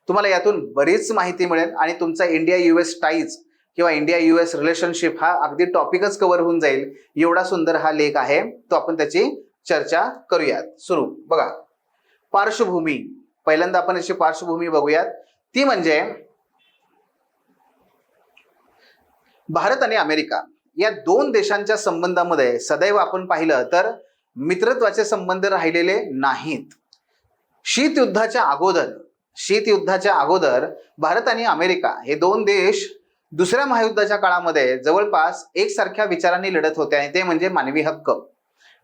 तुम्हाला यातून बरीच माहिती मिळेल आणि तुमचा इंडिया US टाईज किंवा इंडिया US रिलेशनशिप हा अगदी टॉपिकच कव्हर होऊन जाईल. एवढा सुंदर हा लेख आहे, तो आपण त्याची चर्चा करूयात. सुरू बघा, पार्श्वभूमी. पहिल्यांदा आपण याची पार्श्वभूमी बघूयात. ती म्हणजे भारत आणि अमेरिका या दोन देशांच्या संबंधामध्ये सदैव आपण पाहिलं तर मित्रत्वाचे संबंध राहिलेले नाहीत. शीतयुद्धाच्या अगोदर भारत आणि अमेरिका हे दोन देश दुसऱ्या महायुद्धाच्या काळामध्ये जवळपास एकसारख्या विचारांनी लढत होते आणि ते म्हणजे मानवी हक्क.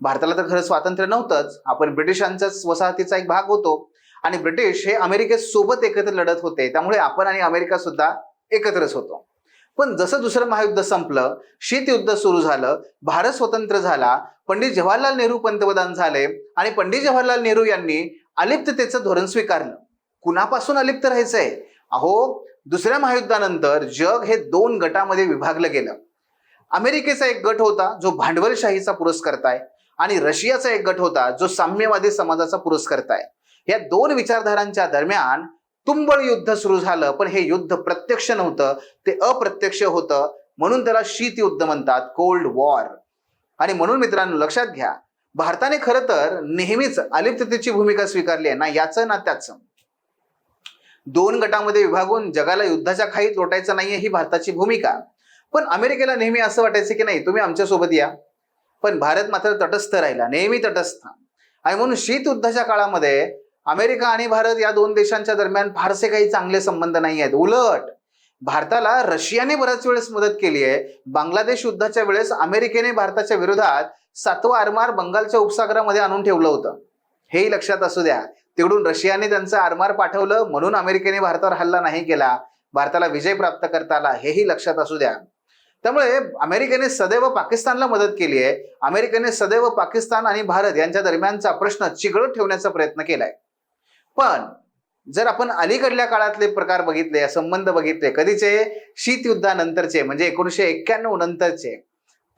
भारताला तर खरं स्वातंत्र्य नव्हतंच, आपण ब्रिटिशांच्याच वसाहतीचा एक भाग होतो आणि ब्रिटिश हे अमेरिकेसोबत एकत्र लढत होते, त्यामुळे आपण आणि अमेरिका सुद्धा एकत्रच होतो. पण जसं दुसरं महायुद्ध संपलं, शीतयुद्ध सुरू झालं, भारत स्वतंत्र झाला, पंडित जवाहरलाल नेहरू पंतप्रधान झाले आणि पंडित जवाहरलाल नेहरू यांनी अलिप्ततेचं धोरण स्वीकारलं. कुणापासून अलिप्त राहायचंय? अहो, दुसऱ्या महायुद्धानंतर जग हे 2 गटामध्ये विभागलं गेलं. अमेरिकेचा एक गट होता जो भांडवलशाहीचा पुरस्कर्ता आणि रशियाचा एक गट होता जो साम्यवादी समाजाचा पुरस्कर्ता. या 2 विचारधारांच्या दरम्यान तुंबळ युद्ध सुरू झालं, पण हे युद्ध प्रत्यक्ष नव्हतं, ते अप्रत्यक्ष होतं. म्हणून त्याला शीतयुद्ध म्हणतात, कोल्ड वॉर. आणि म्हणून मित्रांनो लक्षात घ्या, भारताने खरं तर नेहमीच अलिप्ततेची भूमिका स्वीकारली आहे, ना याचं ना त्याचं. 2 गटामध्ये विभागून जगाला युद्धाच्या खाईत लोटायचं नाहीये ही भारताची भूमिका. पण अमेरिकेला नेहमी असं वाटायचं की नाही, तुम्ही आमच्या सोबत या. पण भारत मात्र तटस्थ राहिला, नेहमी तटस्थ. आणि म्हणून शीतयुद्धाच्या काळामध्ये अमेरिका आणि भारत या 2 देशांच्या दरम्यान फारसे काही चांगले संबंध नाही आहेत. उलट भारताला रशियाने बऱ्याच वेळेस मदत केली आहे. बांगलादेश युद्धाच्या वेळेस अमेरिकेने भारताच्या विरोधात 7वं आरमार बंगालच्या उपसागरामध्ये आणून ठेवलं होतं, हेही लक्षात असू द्या. तिकडून रशियाने त्यांचं आरमार पाठवलं, म्हणून अमेरिकेने भारतावर हल्ला नाही केला, भारताला विजय प्राप्त करता आला, हेही लक्षात असू द्या. त्यामुळे अमेरिकेने सदैव पाकिस्तानला मदत केली आहे. अमेरिकेने सदैव पाकिस्तान आणि भारत यांच्या दरम्यानचा प्रश्न चिघळत ठेवण्याचा प्रयत्न केलाय. पण जर आपण अलीकडल्या काळातले प्रकार बघितले, संबंध बघितले, कधीचे, शीतयुद्धानंतरचे म्हणजे 1991 नंतरचे,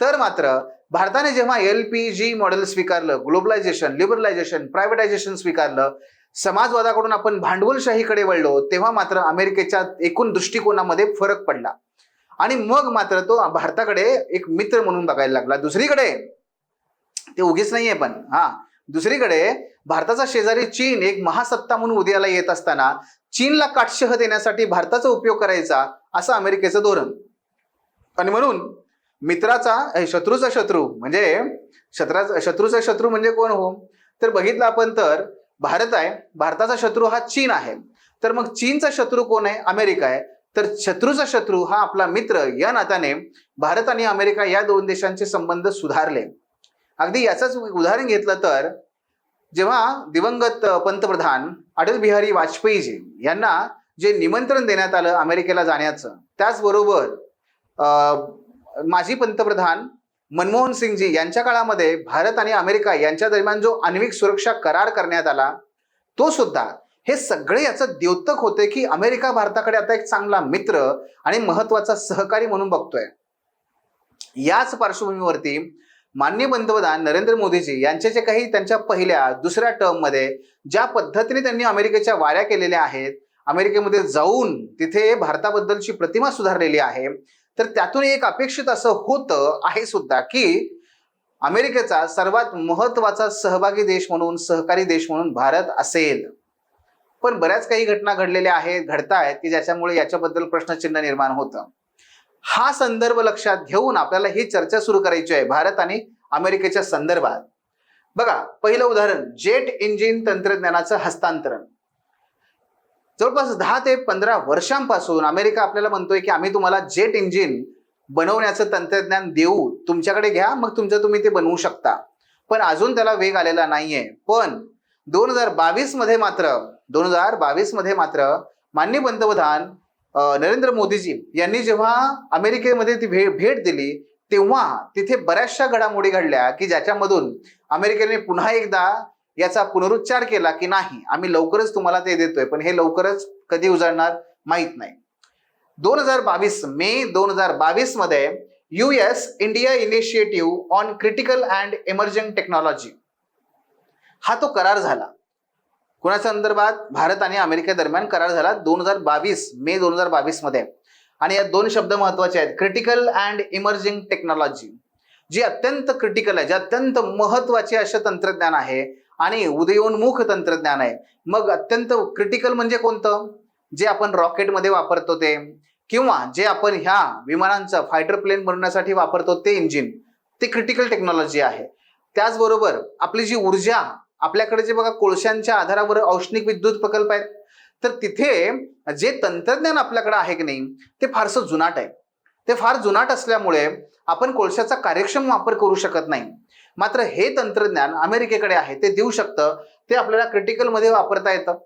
तर मात्र भारताने जेव्हा LPG मॉडेल स्वीकारलं, ग्लोबलायझेशन, लिबरलायझेशन, प्रायव्हेटायझेशन स्वीकारलं, समाजवादाकडून आपण भांडवलशाहीकडे वळलो, तेव्हा मात्र अमेरिकेच्या एकूण दृष्टिकोनामध्ये फरक पडला आणि मग मात्र तो भारताकडे एक मित्र म्हणून बघायला लागला. दुसरीकडे ते उगीच नाहीये, पण दुसरीकडे भारताचा शेजारी चीन एक महासत्ता म्हणून उदयाला येत असताना चीनला काटशह देण्यासाठी भारताचा उपयोग करायचा, असं अमेरिकेचं धोरण. आणि म्हणून मित्राचा शत्रूचा शत्रू म्हणजे शत्रूचा शत्रू म्हणजे कोण हो, तर बघितलं आपण तर भारत आहे, भारताचा शत्रू हा चीन आहे. तर मग चीनचा शत्रू कोण आहे? अमेरिका आहे. तर शत्रूचा शत्रू हा आपला मित्र, या नात्याने भारत आणि अमेरिका या 2 देशांचे संबंध सुधारले. अगदी याचंच उदाहरण घेतलं तर जेव्हा दिवंगत पंतप्रधान अटल बिहारी वाजपेयीजी यांना जे निमंत्रण देण्यात आलं अमेरिकेला जाण्याचं, त्याचबरोबर माजी पंतप्रधान मनमोहन सिंगजी यांच्या काळामध्ये भारत आणि अमेरिका यांच्या दरम्यान जो आण्विक सुरक्षा करार करण्यात आला, तो सुद्धा, हे सगळे याचं द्योतक होते की अमेरिका भारताकडे आता एक चांगला मित्र आणि महत्वाचा सहकारी म्हणून बघतोय. याच पार्श्वभूमीवरती माननीय पंतप्रधान नरेंद्र मोदीजी यांचे जे काही त्यांच्या पहिल्या दुसऱ्या टर्ममध्ये ज्या पद्धतीने त्यांनी अमेरिकेच्या वाऱ्या केलेल्या आहेत, अमेरिकेमध्ये जाऊन तिथे भारताबद्दलची प्रतिमा सुधारलेली आहे, तर त्यातून एक अपेक्षित असं होतं आहे सुद्धा की अमेरिकेचा सर्वात महत्वाचा सहभागी देश म्हणून, सहकारी देश म्हणून भारत असेल. पण बऱ्याच काही घटना घडलेल्या आहेत, घडतायत की ज्याच्यामुळे याच्याबद्दल प्रश्नचिन्ह निर्माण होतं. हा संदर्भ लक्षात घेऊन आपल्याला ही चर्चा सुरू करायची आहे भारत आणि अमेरिकेच्या संदर्भात. बघा, पहिलं उदाहरण, जेट इंजिन तंत्रज्ञानाचं हस्तांतरण. जवळपास 10 ते 15 वर्षांपासून अमेरिका आपल्याला म्हणतोय की आम्ही तुम्हाला जेट इंजिन बनवण्याचं तंत्रज्ञान देऊ, तुमच्याकडे घ्या, मग तुम्ही ते बनवू शकता. पण अजून त्याला वेग आलेला नाहीये. पण 2022 मध्ये मात्र माननीय पंतप्रधान नरेंद्र मोदीजी यांनी जेव्हा अमेरिकेमध्ये ती भेट दिली, तेव्हा तिथे बऱ्याचशा घडामोडी घडल्या की ज्याच्यामधून अमेरिकेने पुन्हा एकदा याचा पुनरुच्चार केला की नाही, आम्ही लवकरच तुम्हाला ते देतोय, पण हे लवकरच कधी उजाडणार माहित नाही. 2022 मे 2022 मध्ये US India initiative on critical and emerging technology हा तो करार झाला. कोणाच्या संदर्भात? भारत आणि अमेरिके दरम्यान करार झाला 2022 मे 2022 मध्ये. आणि या 2 शब्द महत्वाचे आहेत, क्रिटिकल अँड इमर्जिंग टेक्नॉलॉजी, जी अत्यंत क्रिटिकल आहे, जे अत्यंत महत्वाचे असे तंत्रज्ञान आहे आणि उदयोन्मुख तंत्रज्ञान आहे. मग अत्यंत क्रिटिकल म्हणजे कोणतं? जे आपण रॉकेटमध्ये वापरतो ते, किंवा जे आपण ह्या विमानांचं फायटर प्लेन बनवण्यासाठी वापरतो ते इंजिन, ते क्रिटिकल टेक्नॉलॉजी आहे. त्याचबरोबर आपली जी ऊर्जा, आपल्याकडे जे बघा कोळशांच्या आधारावर औष्णिक विद्युत प्रकल्प आहेत, तर तिथे जे तंत्रज्ञान आपल्याकडे आहे की नाही ते फारसं जुनाट आहे. ते फार जुनाट असल्यामुळे आपण कोळशाचा कार्यक्षम वापर करू शकत नाही. मात्र हे तंत्रज्ञान अमेरिकेकडे आहे, ते देऊ शकतं, ते आपल्याला क्रिटिकल मध्ये वापरता येतं.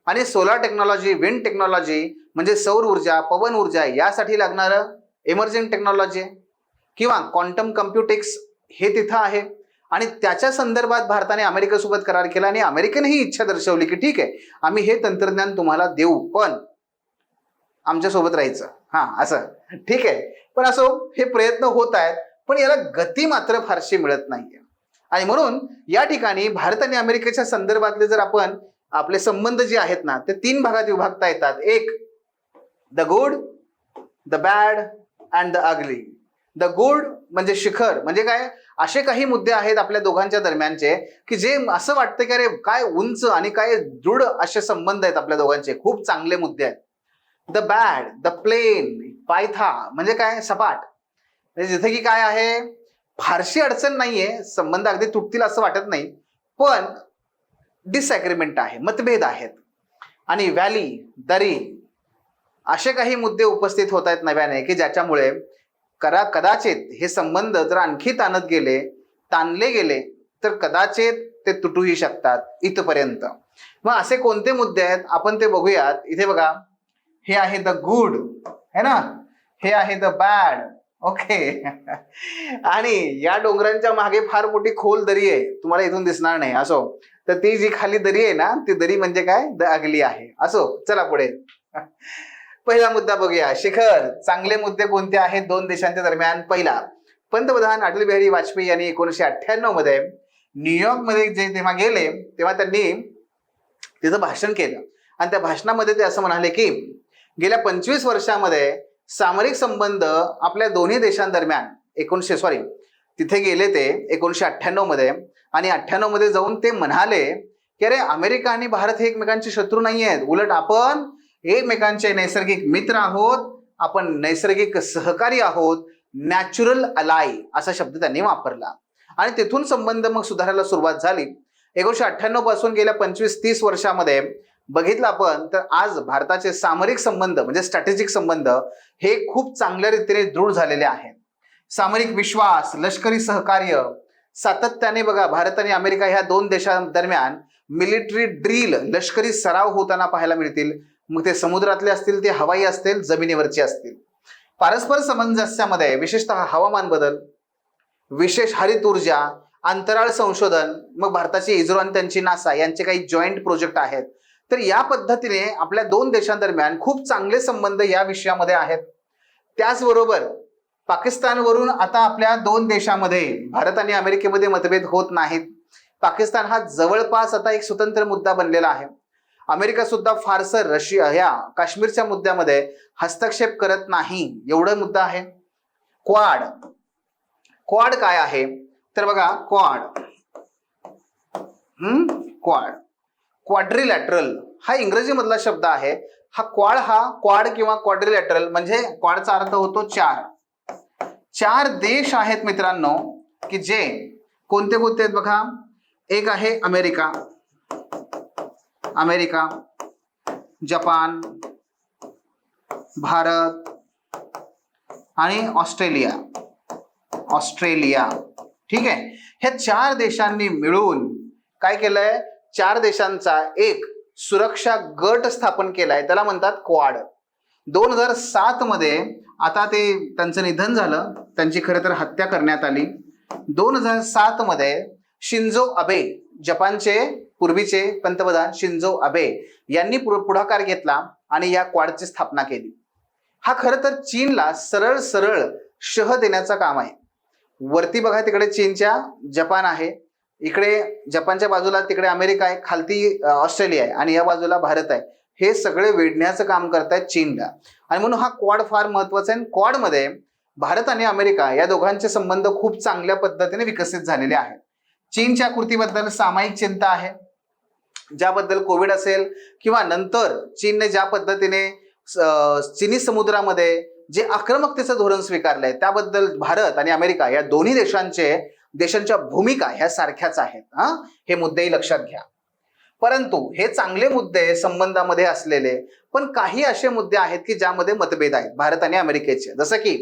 आणि सोलार टेक्नॉलॉजी, विंड टेक्नॉलॉजी म्हणजे सौर ऊर्जा, पवन ऊर्जा यासाठी लागणारं इमर्जिंग टेक्नॉलॉजी आहे किंवा क्वांटम कम्प्युटिक्स हे तिथं आहे. आणि त्याच्या संदर्भात भारताने अमेरिकेसोबत करार केला आणि अमेरिकेने ही इच्छा दर्शवली की ठीक आहे, आम्ही हे तंत्रज्ञान तुम्हाला देऊ, पण आमच्यासोबत राहायचं. असं ठीक आहे. पण असो, हे प्रयत्न होत आहेत, पण याला गती मात्र फारशी मिळत नाहीये. आणि म्हणून या ठिकाणी भारत आणि अमेरिकेच्या संदर्भातले जर आपण आपले संबंध जे आहेत ना, ते 3 भागात विभागता येतात. एक, the good, the bad and the ugly. The good म्हणजे शिखर, म्हणजे काय, असे काही मुद्दे आहेत आपल्या दोघांच्या दरम्यानचे की जे असं वाटतं की अरे काय उंच आणि काय दृढ असे संबंध आहेत आपल्या दोघांचे, खूप चांगले मुद्दे आहेत. द बॅड, द प्लेन, पायथा म्हणजे काय, सपाट, म्हणजे जिथे की काय आहे, फारशी अडचण नाहीये, संबंध अगदी तुटतील असं वाटत नाही, पण डिसएग्रीमेंट आहे, मतभेद आहेत. आणि व्हॅली, दरी, असे काही मुद्दे उपस्थित होत आहेत नव्याने की ज्याच्यामुळे कदाचित हे संबंध जर आणखी ताणले गेले तर कदाचित ते तुटूही शकतात इथपर्यंत. मग असे कोणते मुद्दे आहेत आपण ते बघूयात. इथे बघा, हे आहे द गुड, है ना, हे आहे द बॅड. ओके. आणि या डोंगरांच्या मागे फार मोठी खोल दरी आहे, तुम्हाला इथून दिसणार नाही. असो, तर ती जी खाली दरी आहे ना, ती दरी म्हणजे काय, द अगली आहे. असो, चला पुढे. पहिला मुद्दा बघूया, शिखर. चांगले मुद्दे कोणते आहेत दोन देशांच्या दरम्यान? पहिला, पंतप्रधान अटल बिहारी वाजपेयी यांनी 1998 मध्ये न्यूयॉर्क मध्ये जे तेव्हा गेले तेव्हा त्यांनी तिथं भाषण केलं आणि त्या भाषणामध्ये ते असं म्हणाले की गेल्या 25 वर्षामध्ये सामरिक संबंध आपल्या दोन्ही देशांदरम्यान तिथे गेले ते 1998 मध्ये, आणि 98 मध्ये जाऊन ते म्हणाले की अरे अमेरिका आणि भारत हे एकमेकांचे शत्रू नाही आहेत, उलट आपण एकमेकांचे नैसर्गिक मित्र आहोत, आपण नैसर्गिक सहकारी आहोत, नॅचरल अलाय असा शब्द त्यांनी वापरला. आणि तिथून संबंध मग सुधारायला सुरुवात झाली. 1998 पासून गेल्या 25-30 वर्षामध्ये बघितलं आपण तर आज भारताचे सामरिक संबंध म्हणजे स्ट्रॅटेजिक संबंध हे खूप चांगल्या रीतीने दृढ झालेले आहेत. सामरिक विश्वास, लष्करी सहकार्य सातत्याने बघा, भारत आणि अमेरिका ह्या दोन देशांदरम्यान मिलिटरी ड्रिल, लष्करी सराव होताना पाहायला मिळतील. मग ते समुद्रातले असतील, ते हवाई असतील, जमिनीवरचे असतील. परस्पर सामंजस्यामध्ये विशेषतः हवामान बदल, विशेष हरित ऊर्जा, अंतराळ संशोधन, मग भारताची इस्रो आणि त्यांची नासा यांचे काही जॉईंट प्रोजेक्ट आहेत. तर या पद्धतीने आपल्या दोन देशांदरम्यान खूप चांगले संबंध या विषयामध्ये आहेत. त्याचबरोबर पाकिस्तानवरून आता आपल्या दोन देशांमध्ये, भारत आणि अमेरिकेमध्ये मतभेद होत नाहीत. पाकिस्तान हा जवळपास आता एक स्वतंत्र मुद्दा बनलेला आहे. अमेरिका सुद्धा फारसं या काश्मीरच्या मुद्द्यामध्ये हस्तक्षेप करत नाही, एवढा मुद्दा आहे. क्वाड काय आहे तर बघा, क्वाड्रिलॅटरल हा इंग्रजी मधला शब्द आहे. हा क्वाड किंवा क्वाड्रिलॅटरल म्हणजे क्वाडचा अर्थ होतो चार देश आहेत मित्रांनो, की जे कोणते आहेत बघा. एक आहे अमेरिका, जपान, भारत आणि ऑस्ट्रेलिया. ठीक आहे. ह्या 4 देशांनी मिळून काय केलंय, 4 देशांचा एक सुरक्षा गट स्थापन केलाय, त्याला म्हणतात क्वाड. 2007 मध्ये आता ते त्यांचं निधन झालं, त्यांची खरं तर हत्या करण्यात आली. 2007 मध्ये शिंजो अबे, जपानचे पूर्वीचे पंतप्रधान शिंजो अबे यांनी पुढाकार घेतला आणि या क्वाडची स्थापना केली. हा खरं तर चीनला सरळ शह देण्याचं काम आहे. वरती बघा, तिकडे चीनच्या जपान आहे, इकडे जपानच्या बाजूला तिकडे अमेरिका आहे, खालती ऑस्ट्रेलिया आहे आणि या बाजूला भारत आहे. हे सगळे वेढण्याचं काम करतायत चीनला. आणि म्हणून हा क्वाड फार महत्वाचा आहे. क्वाड मध्ये भारत आणि अमेरिका या दोघांचे संबंध खूप चांगल्या पद्धतीने विकसित झालेले आहेत. चीनच्या कृतीबद्दल सामायिक चिंता आहे, ज्याबद्दल कोविड असेल किंवा नंतर चीनने ज्या पद्धतीने चिनी समुद्रामध्ये जे आक्रमकतेचं धोरण स्वीकारलंय त्याबद्दल भारत आणि अमेरिका या दोन्ही देशांच्या भूमिका ह्या सारख्याच आहेत. हे मुद्देही लक्षात घ्या. परंतु हे चांगले मुद्दे संबंधामध्ये असलेले, पण काही असे मुद्दे आहेत की ज्यामध्ये मतभेद आहेत भारत आणि अमेरिकेचे. जसं की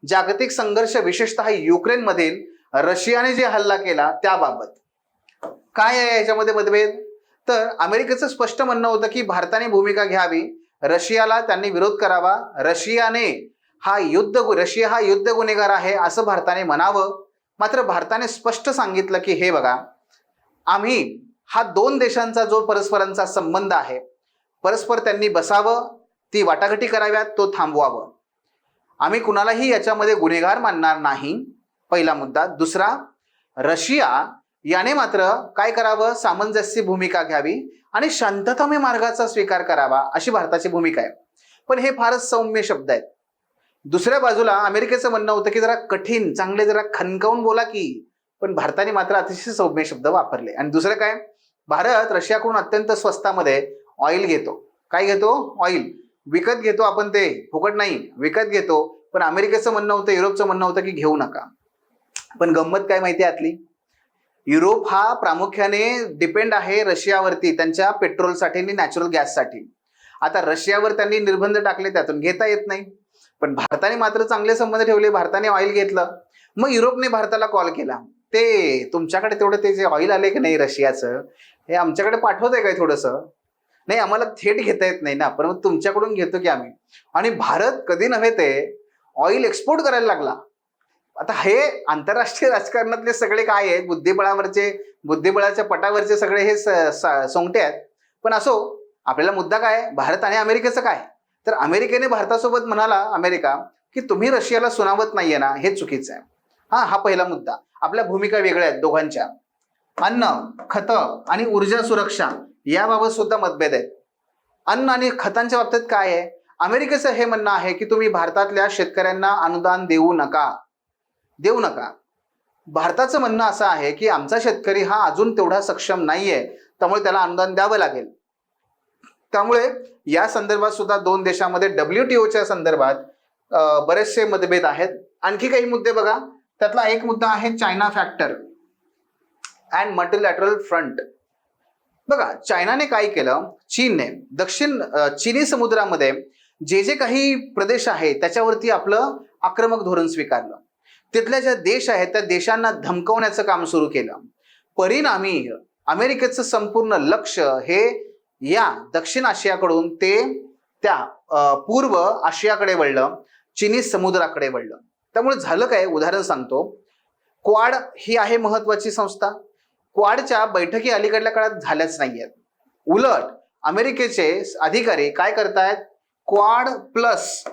जागतिक संघर्ष, विशेषतः युक्रेन मधील रशियाने जे हल्ला केला त्याबाबत काय आहे याच्यामध्ये मतभेद. तर अमेरिकेचं स्पष्ट म्हणणं होतं की भारताने भूमिका घ्यावी, रशियाला त्यांनी विरोध करावा. रशियाने रशिया हा युद्ध गुन्हेगार आहे असं भारताने म्हणावं. मात्र भारताने स्पष्ट सांगितलं की हे बघा, आम्ही हा दोन देशांचा जो परस्परांचा संबंध आहे, परस्पर त्यांनी बसावं, ती वाटाघाटी कराव्यात, तो थांबवावं. आम्ही कुणालाही याच्यामध्ये गुन्हेगार मानणार नाही, पहिला मुद्दा. दुसरा, रशिया याने मात्र काय करावं, सामंजस्य भूमिका घ्यावी आणि शांततामय मार्गाचा स्वीकार करावा, अशी भारताची भूमिका आहे. पण हे फारच सौम्य शब्द आहेत. दुसऱ्या बाजूला अमेरिकेचं म्हणणं होतं की जरा कठीण, चांगले जरा खणकावून बोला की. पण भारताने मात्र अतिशय सौम्य शब्द वापरले. आणि दुसरं काय, भारत रशियाकडून अत्यंत स्वस्तामध्ये ऑइल घेतो. काय घेतो? ऑइल विकत घेतो. आपण ते फुकट नाही, विकत घेतो. पण अमेरिकेचं म्हणणं होतं, युरोपचं म्हणणं होतं की घेऊ नका. पण गंमत काय माहिती आहे आतली, युरोप हा प्रामुख्याने डिपेंड आहे रशियावरती त्यांच्या पेट्रोलसाठी आणि नॅचरल गॅससाठी. आता रशियावर त्यांनी निर्बंध टाकले, त्यातून घेता येत नाही. पण भारताने मात्र चांगले संबंध ठेवले, भारताने ऑइल घेतलं. मग युरोपने भारताला कॉल केला, ते तुमच्याकडे तेवढं ते जे ऑइल आले की नाही रशियाचं, हे आमच्याकडे पाठवतंय काय थोडंसं? नाही, आम्हाला थेट घेता येत नाही ना, पण मग तुमच्याकडून घेतो की आम्ही. आणि भारत कधी नव्हे ते ऑइल एक्सपोर्ट करायला लागला. आता हे आंतरराष्ट्रीय राजकारणातले सगळे काय आहेत, बुद्धिबळाच्या पटावरचे सगळे हे सोंगटे आहेत. पण असो, आपल्याला मुद्दा काय, भारत आणि अमेरिकेचं काय. तर अमेरिकेने भारतासोबत म्हणाला, अमेरिका, की तुम्ही रशियाला सुनावत नाहीये ना, हे चुकीचं आहे. हा पहिला मुद्दा. आपल्या भूमिका वेगळ्या आहेत दोघांच्या. अन्न, खतं आणि ऊर्जा सुरक्षा याबाबत सुद्धा मतभेद आहेत. अन्न आणि खतांच्या बाबतीत काय आहे, अमेरिकेचं हे म्हणणं आहे की तुम्ही भारतातल्या शेतकऱ्यांना अनुदान देऊ नका. भारताचं म्हणणं असं आहे की आमचा शेतकरी हा अजून तेवढा सक्षम नाहीये, त्यामुळे त्याला अनुदान द्यावं लागेल. त्यामुळे या संदर्भात सुद्धा दोन देशांमध्ये WTOच्या संदर्भात बरेचसे मतभेद आहेत. आणखी काही मुद्दे बघा, त्यातला एक मुद्दा आहे चायना फॅक्टर अँड मल्टीलॅटरल फ्रंट. बघा, चायनाने काय केलं, चीनने चिनी समुद्रामध्ये जे काही प्रदेश आहे त्याच्यावरती आपलं आक्रमक धोरण स्वीकारलं. तिथल्या ज्या देश आहेत त्या देशांना धमकवण्याचं काम सुरू केलं. परिणामी अमेरिकेचं संपूर्ण लक्ष हे या दक्षिण आशियाकडून ते त्या पूर्व आशियाकडे वळलं, चिनी समुद्राकडे वळलं. त्यामुळे झालं काय, उदाहरण सांगतो. क्वाड ही आहे महत्वाची संस्था. क्वाडच्या बैठकी अलीकडल्या काळात झाल्याच नाहीयेत. उलट अमेरिकेचे अधिकारी काय करतायत, क्वाड प्लस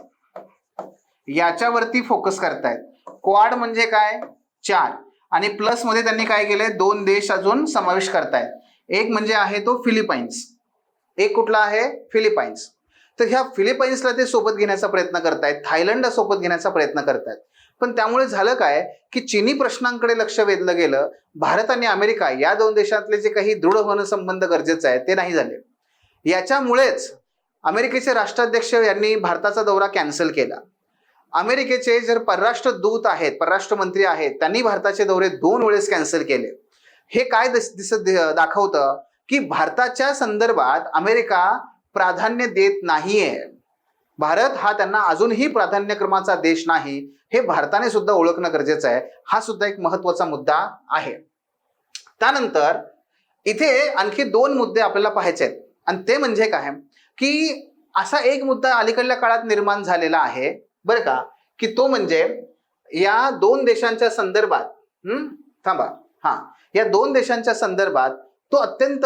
याच्यावरती फोकस करतायत. क्वाड म्हणजे काय, 4, आणि प्लस मध्ये त्यांनी काय केलंय, 2 देश अजून समावेश करतायत. एक म्हणजे आहे तो फिलिपाईन्स. एक कुठला आहे, फिलिपाईन्स. तर ह्या फिलिपाईन्सला ते सोबत घेण्याचा प्रयत्न करतायत, थायलंडला सोबत घेण्याचा प्रयत्न करतायत. पण त्यामुळे झालं काय की चिनी प्रश्नांकडे लक्ष वेधलं गेलं. भारत आणि अमेरिका या दोन देशातले जे काही दृढ होणं संबंध गरजेचं आहे ते नाही झाले. याच्यामुळेच अमेरिकेचे राष्ट्राध्यक्ष यांनी भारताचा दौरा कॅन्सल केला. अमेरिकेचे जर परराष्ट्र दूत आहेत, परराष्ट्र मंत्री आहेत, त्यांनी भारताचे दौरे 2 वेळेस कॅन्सल केले. हे काय दाखवतं की भारताच्या संदर्भात अमेरिका प्राधान्य देत नाहीये. भारत हा त्यांना अजूनही प्राधान्यक्रमाचा देश नाही, हे भारताने सुद्धा ओळखणं गरजेचं आहे. हा सुद्धा एक महत्वाचा मुद्दा आहे. त्यानंतर इथे आणखी 2 मुद्दे आपल्याला पाहायचे आहेत, आणि ते म्हणजे काय की असा एक मुद्दा अलीकडल्या काळात निर्माण झालेला आहे बरं का, की तो म्हणजे या 2 देशांच्या संदर्भात या 2 देशांच्या संदर्भात तो अत्यंत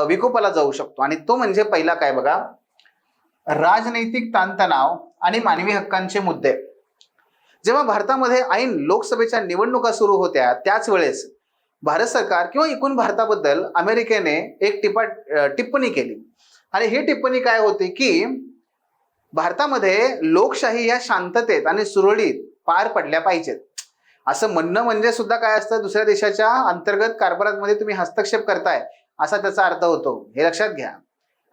विकोपाला जाऊ शकतो. आणि तो म्हणजे पहिला काय बघा, राजनैतिक ताणतणाव आणि मानवी हक्कांचे मुद्दे. जेव्हा भारतामध्ये ऐन लोकसभेच्या निवडणुका सुरू होत्या त्याच वेळेस भारत सरकार किंवा एकूण भारताबद्दल अमेरिकेने एक टिप्पणी केली. आणि ही टिप्पणी काय होती की भारतामध्ये लोकशाही या शांततेत आणि सुरळीत पार पडल्या पाहिजेत. असं म्हणणं म्हणजे सुद्धा काय असतं, दुसऱ्या देशाच्या अंतर्गत कारभारामध्ये तुम्ही हस्तक्षेप करताय असा त्याचा अर्थ होतो, हे लक्षात घ्या.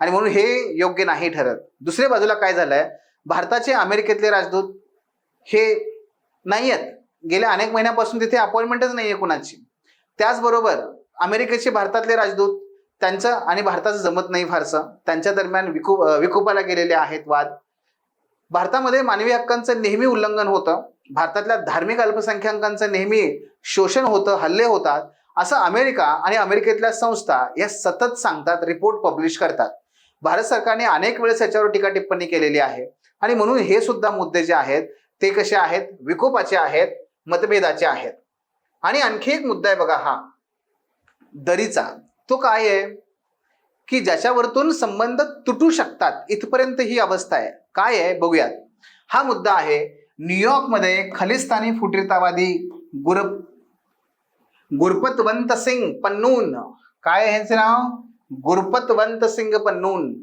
आणि म्हणून हे योग्य नाही ठरत. दुसऱ्या बाजूला काय झालंय, भारताचे अमेरिकेतले राजदूत हे नाही आहेत, गेल्या अनेक महिन्यापासून तिथे अपॉइंटमेंटच नाहीये कुणाची. त्याचबरोबर अमेरिकेचे भारतातले राजदूत, त्यांचं आणि भारताचं जमत नाही फारसं, त्यांच्या दरम्यान विकोपाला गेलेले आहेत वाद. भारतामध्ये मानवी हक्कांचं नेहमी उल्लंघन होतं, भारतातल्या धार्मिक अल्पसंख्याकांचं नेहमी शोषण होतं, हल्ले होतात, असं अमेरिका आणि अमेरिकेतल्या संस्था या सतत सांगतात, रिपोर्ट पब्लिश करतात. भारत सरकारने अनेक वेळेस याच्यावर टीका टिप्पणी केलेली आहे. आणि म्हणून हे सुद्धा मुद्दे जे आहेत ते कसे आहेत? विकोपाचे आहेत, मतभेदाचे आहेत. आणि आणखी एक मुद्दा आहे बघा हा दरीचा. तो काय आहे की ज्याच्यावरतून संबंध तुटू शकतात इथपर्यंत ही अवस्था आहे. काय आहे बघूयात. हा मुद्दा आहे न्यूयॉर्कमध्ये खलिस्तानी फुटीरतावादी गुरपतवंत सिंग पन्नून. काय आहे ह्यांचे नाव? गुरपतवंत सिंग पन्नून.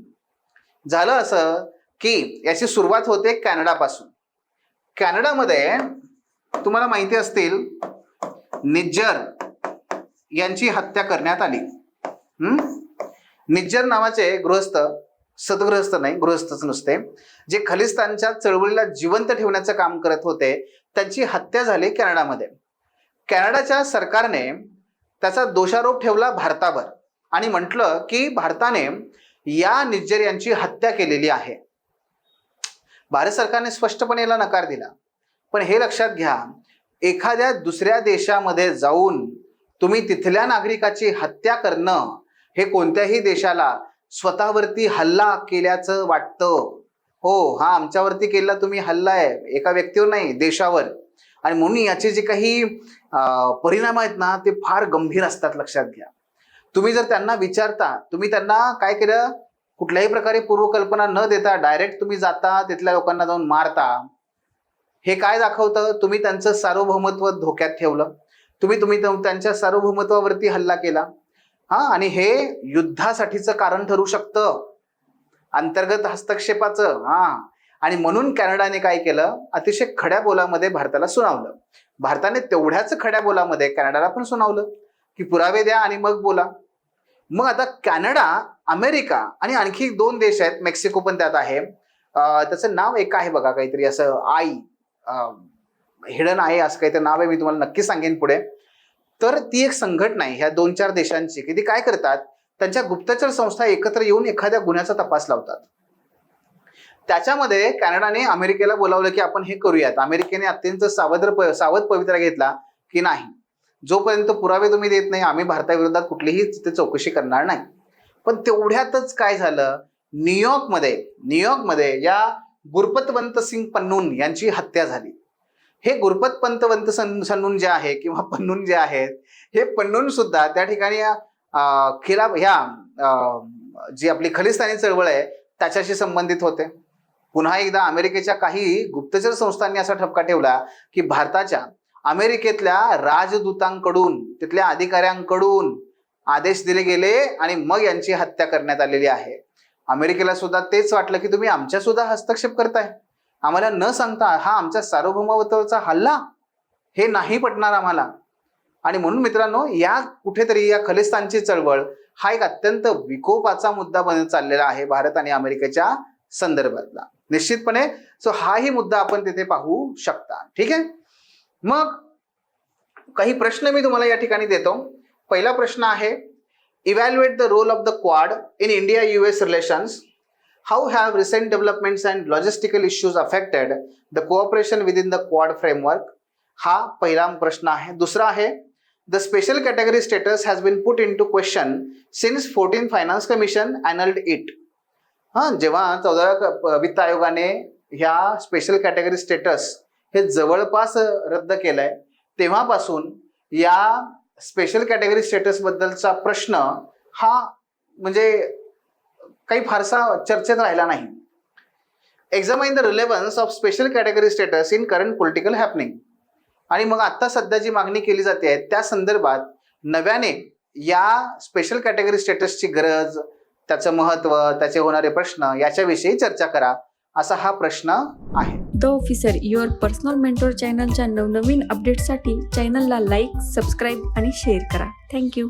झालं असं की याची सुरुवात होते कॅनडापासून. कॅनडामध्ये तुम्हाला माहिती असतील निज्जर यांची हत्या करण्यात आली. निज्जर नावाचे गृहस्थ, सदगृहस्थ नाही, गृहस्थच नुसते, जे खलिस्तानच्या चळवळीला जिवंत ठेवण्याचं काम करत होते, त्यांची हत्या झाली कॅनडामध्ये. कॅनडाच्या सरकारने त्याचा दोषारोप ठेवला भारतावर आणि म्हटलं की भारताने या निज्जर यांची हत्या केलेली आहे. भारत सरकारने स्पष्टपणे याला नकार दिला. पण हे लक्षात घ्या, एखाद्या दुसऱ्या देशामध्ये जाऊन तुम्ही तिथल्या नागरिकाची हत्या करणं हे कोणत्याही देशाला स्वतःवरती हल्ला केल्याचं वाटतं. हो, हा आमच्यावरती केलेला तुम्ही हल्ला आहे, एका व्यक्तीवर नाही, देशावर. आणि म्हणून याचे जे काही परिणाम आहेत ना ते फार गंभीर असतात, लक्षात घ्या. तुम्ही जर त्यांना विचारता, तुम्ही त्यांना काय केलं, कुठल्याही प्रकारे पूर्वकल्पना न देता डायरेक्ट तुम्ही जाता, तिथल्या लोकांना जाऊन मारता, हे काय दाखवतं? तुम्ही त्यांचं सार्वभौमत्व धोक्यात ठेवलं, तुम्ही त्यांच्या सार्वभौमत्वावरती हल्ला केला. आणि हे युद्धासाठीचं कारण ठरू शकतं, अंतर्गत हस्तक्षेपाचं. आणि म्हणून कॅनडाने काय केलं, अतिशय खड्या बोलामध्ये भारताला सुनावलं. भारताने तेवढ्याच खड्या बोलामध्ये कॅनडाला पण सुनावलं की पुरावे द्या आणि मग बोला. मग आता कॅनडा, अमेरिका आणि आणखी 2 देश आहेत, मेक्सिको पण त्यात आहे. त्याचं नाव एक आहे बघा, काहीतरी असं हिडन आहे असं काहीतरी नाव आहे, मी तुम्हाला नक्की सांगेन पुढे. तर ती एक संघटना आहे ह्या 2-4 देशांची, की ती काय करतात, त्यांच्या गुप्तचर संस्था एकत्र येऊन एखाद्या गुन्ह्याचा तपास लावतात. त्याच्यामध्ये कॅनडाने अमेरिकेला बोलावलं की आपण हे करूयात. अमेरिकेने अत्यंत सावध पवित्रा घेतला की नाही, जोपर्यंत पुरावे तुम्ही देत नाही आम्ही भारताविरोधात कुठलीही तिथे चौकशी करणार नाही. पण तेवढ्यातच काय झालं, न्यूयॉर्कमध्ये या गुरपतवंत सिंग पन्नून यांची हत्या झाली. हे गुरपतवंत सन्नून जे आहे किंवा पन्नून जे आहेत, हे पन्नून सुद्धा त्या ठिकाणी जी आपली खलिस्तानी चळवळ आहे त्याच्याशी संबंधित होते. पुन्हा एकदा अमेरिकेच्या काही गुप्तचर संस्थांनी असा ठपका ठेवला की भारताच्या अमेरिकेतल्या राजदूतांकडून, तिथल्या अधिकाऱ्यांकडून आदेश दिले गेले आणि मग यांची हत्या करण्यात आलेली आहे. अमेरिकेला सुद्धा तेच वाटलं की तुम्ही आमच्या सुद्धा हस्तक्षेप करताय, आम्हाला न सांगता हा आमच्या सार्वभौमत्वाचा हल्ला, हे नाही पटणार आम्हाला. आणि म्हणून मित्रांनो, या कुठेतरी या खलिस्तानची चळवळ हा एक अत्यंत विकोपाचा मुद्दा बनत चाललेला आहे भारत आणि अमेरिकेच्या संदर्भातला, निश्चितपणे. सो हाही मुद्दा आपण तिथे पाहू शकता. ठीक आहे. मग काही प्रश्न मी तुम्हाला या ठिकाणी देतो. पहिला प्रश्न आहे, evaluate the role of the quad in India US relations. How have recent developments and logistical issues affected the cooperation with in the quad framework. हा पहिला प्रश्न आहे. दुसरा आहे, the special category status has been put into question since 14th finance commission annulled it. जेव्हा 14व्या वित्त आयोगाने ह्या स्पेशल कॅटेगरी स्टेटस हे जवळपास रद्द केलंय, तेव्हापासून या स्पेशल कॅटेगरी स्टेटस बद्दलचा प्रश्न हा म्हणजे काही फारसा चर्चेत राहिला नाही. Examine the relevance of special category status in current political happening. आणि मग आता सध्या जी मागणी केली जाते त्या संदर्भात नव्याने या स्पेशल कॅटेगरी स्टेटसची गरज, त्याचं महत्व, त्याचे होणारे प्रश्न याच्याविषयी चर्चा करा, असा हा प्रश्न आहे. The officer, your personal mentor चॅनलच्या नवनवीन अपडेटसाठी चॅनलला लाईक, सबस्क्राईब आणि शेअर करा. थँक्यू.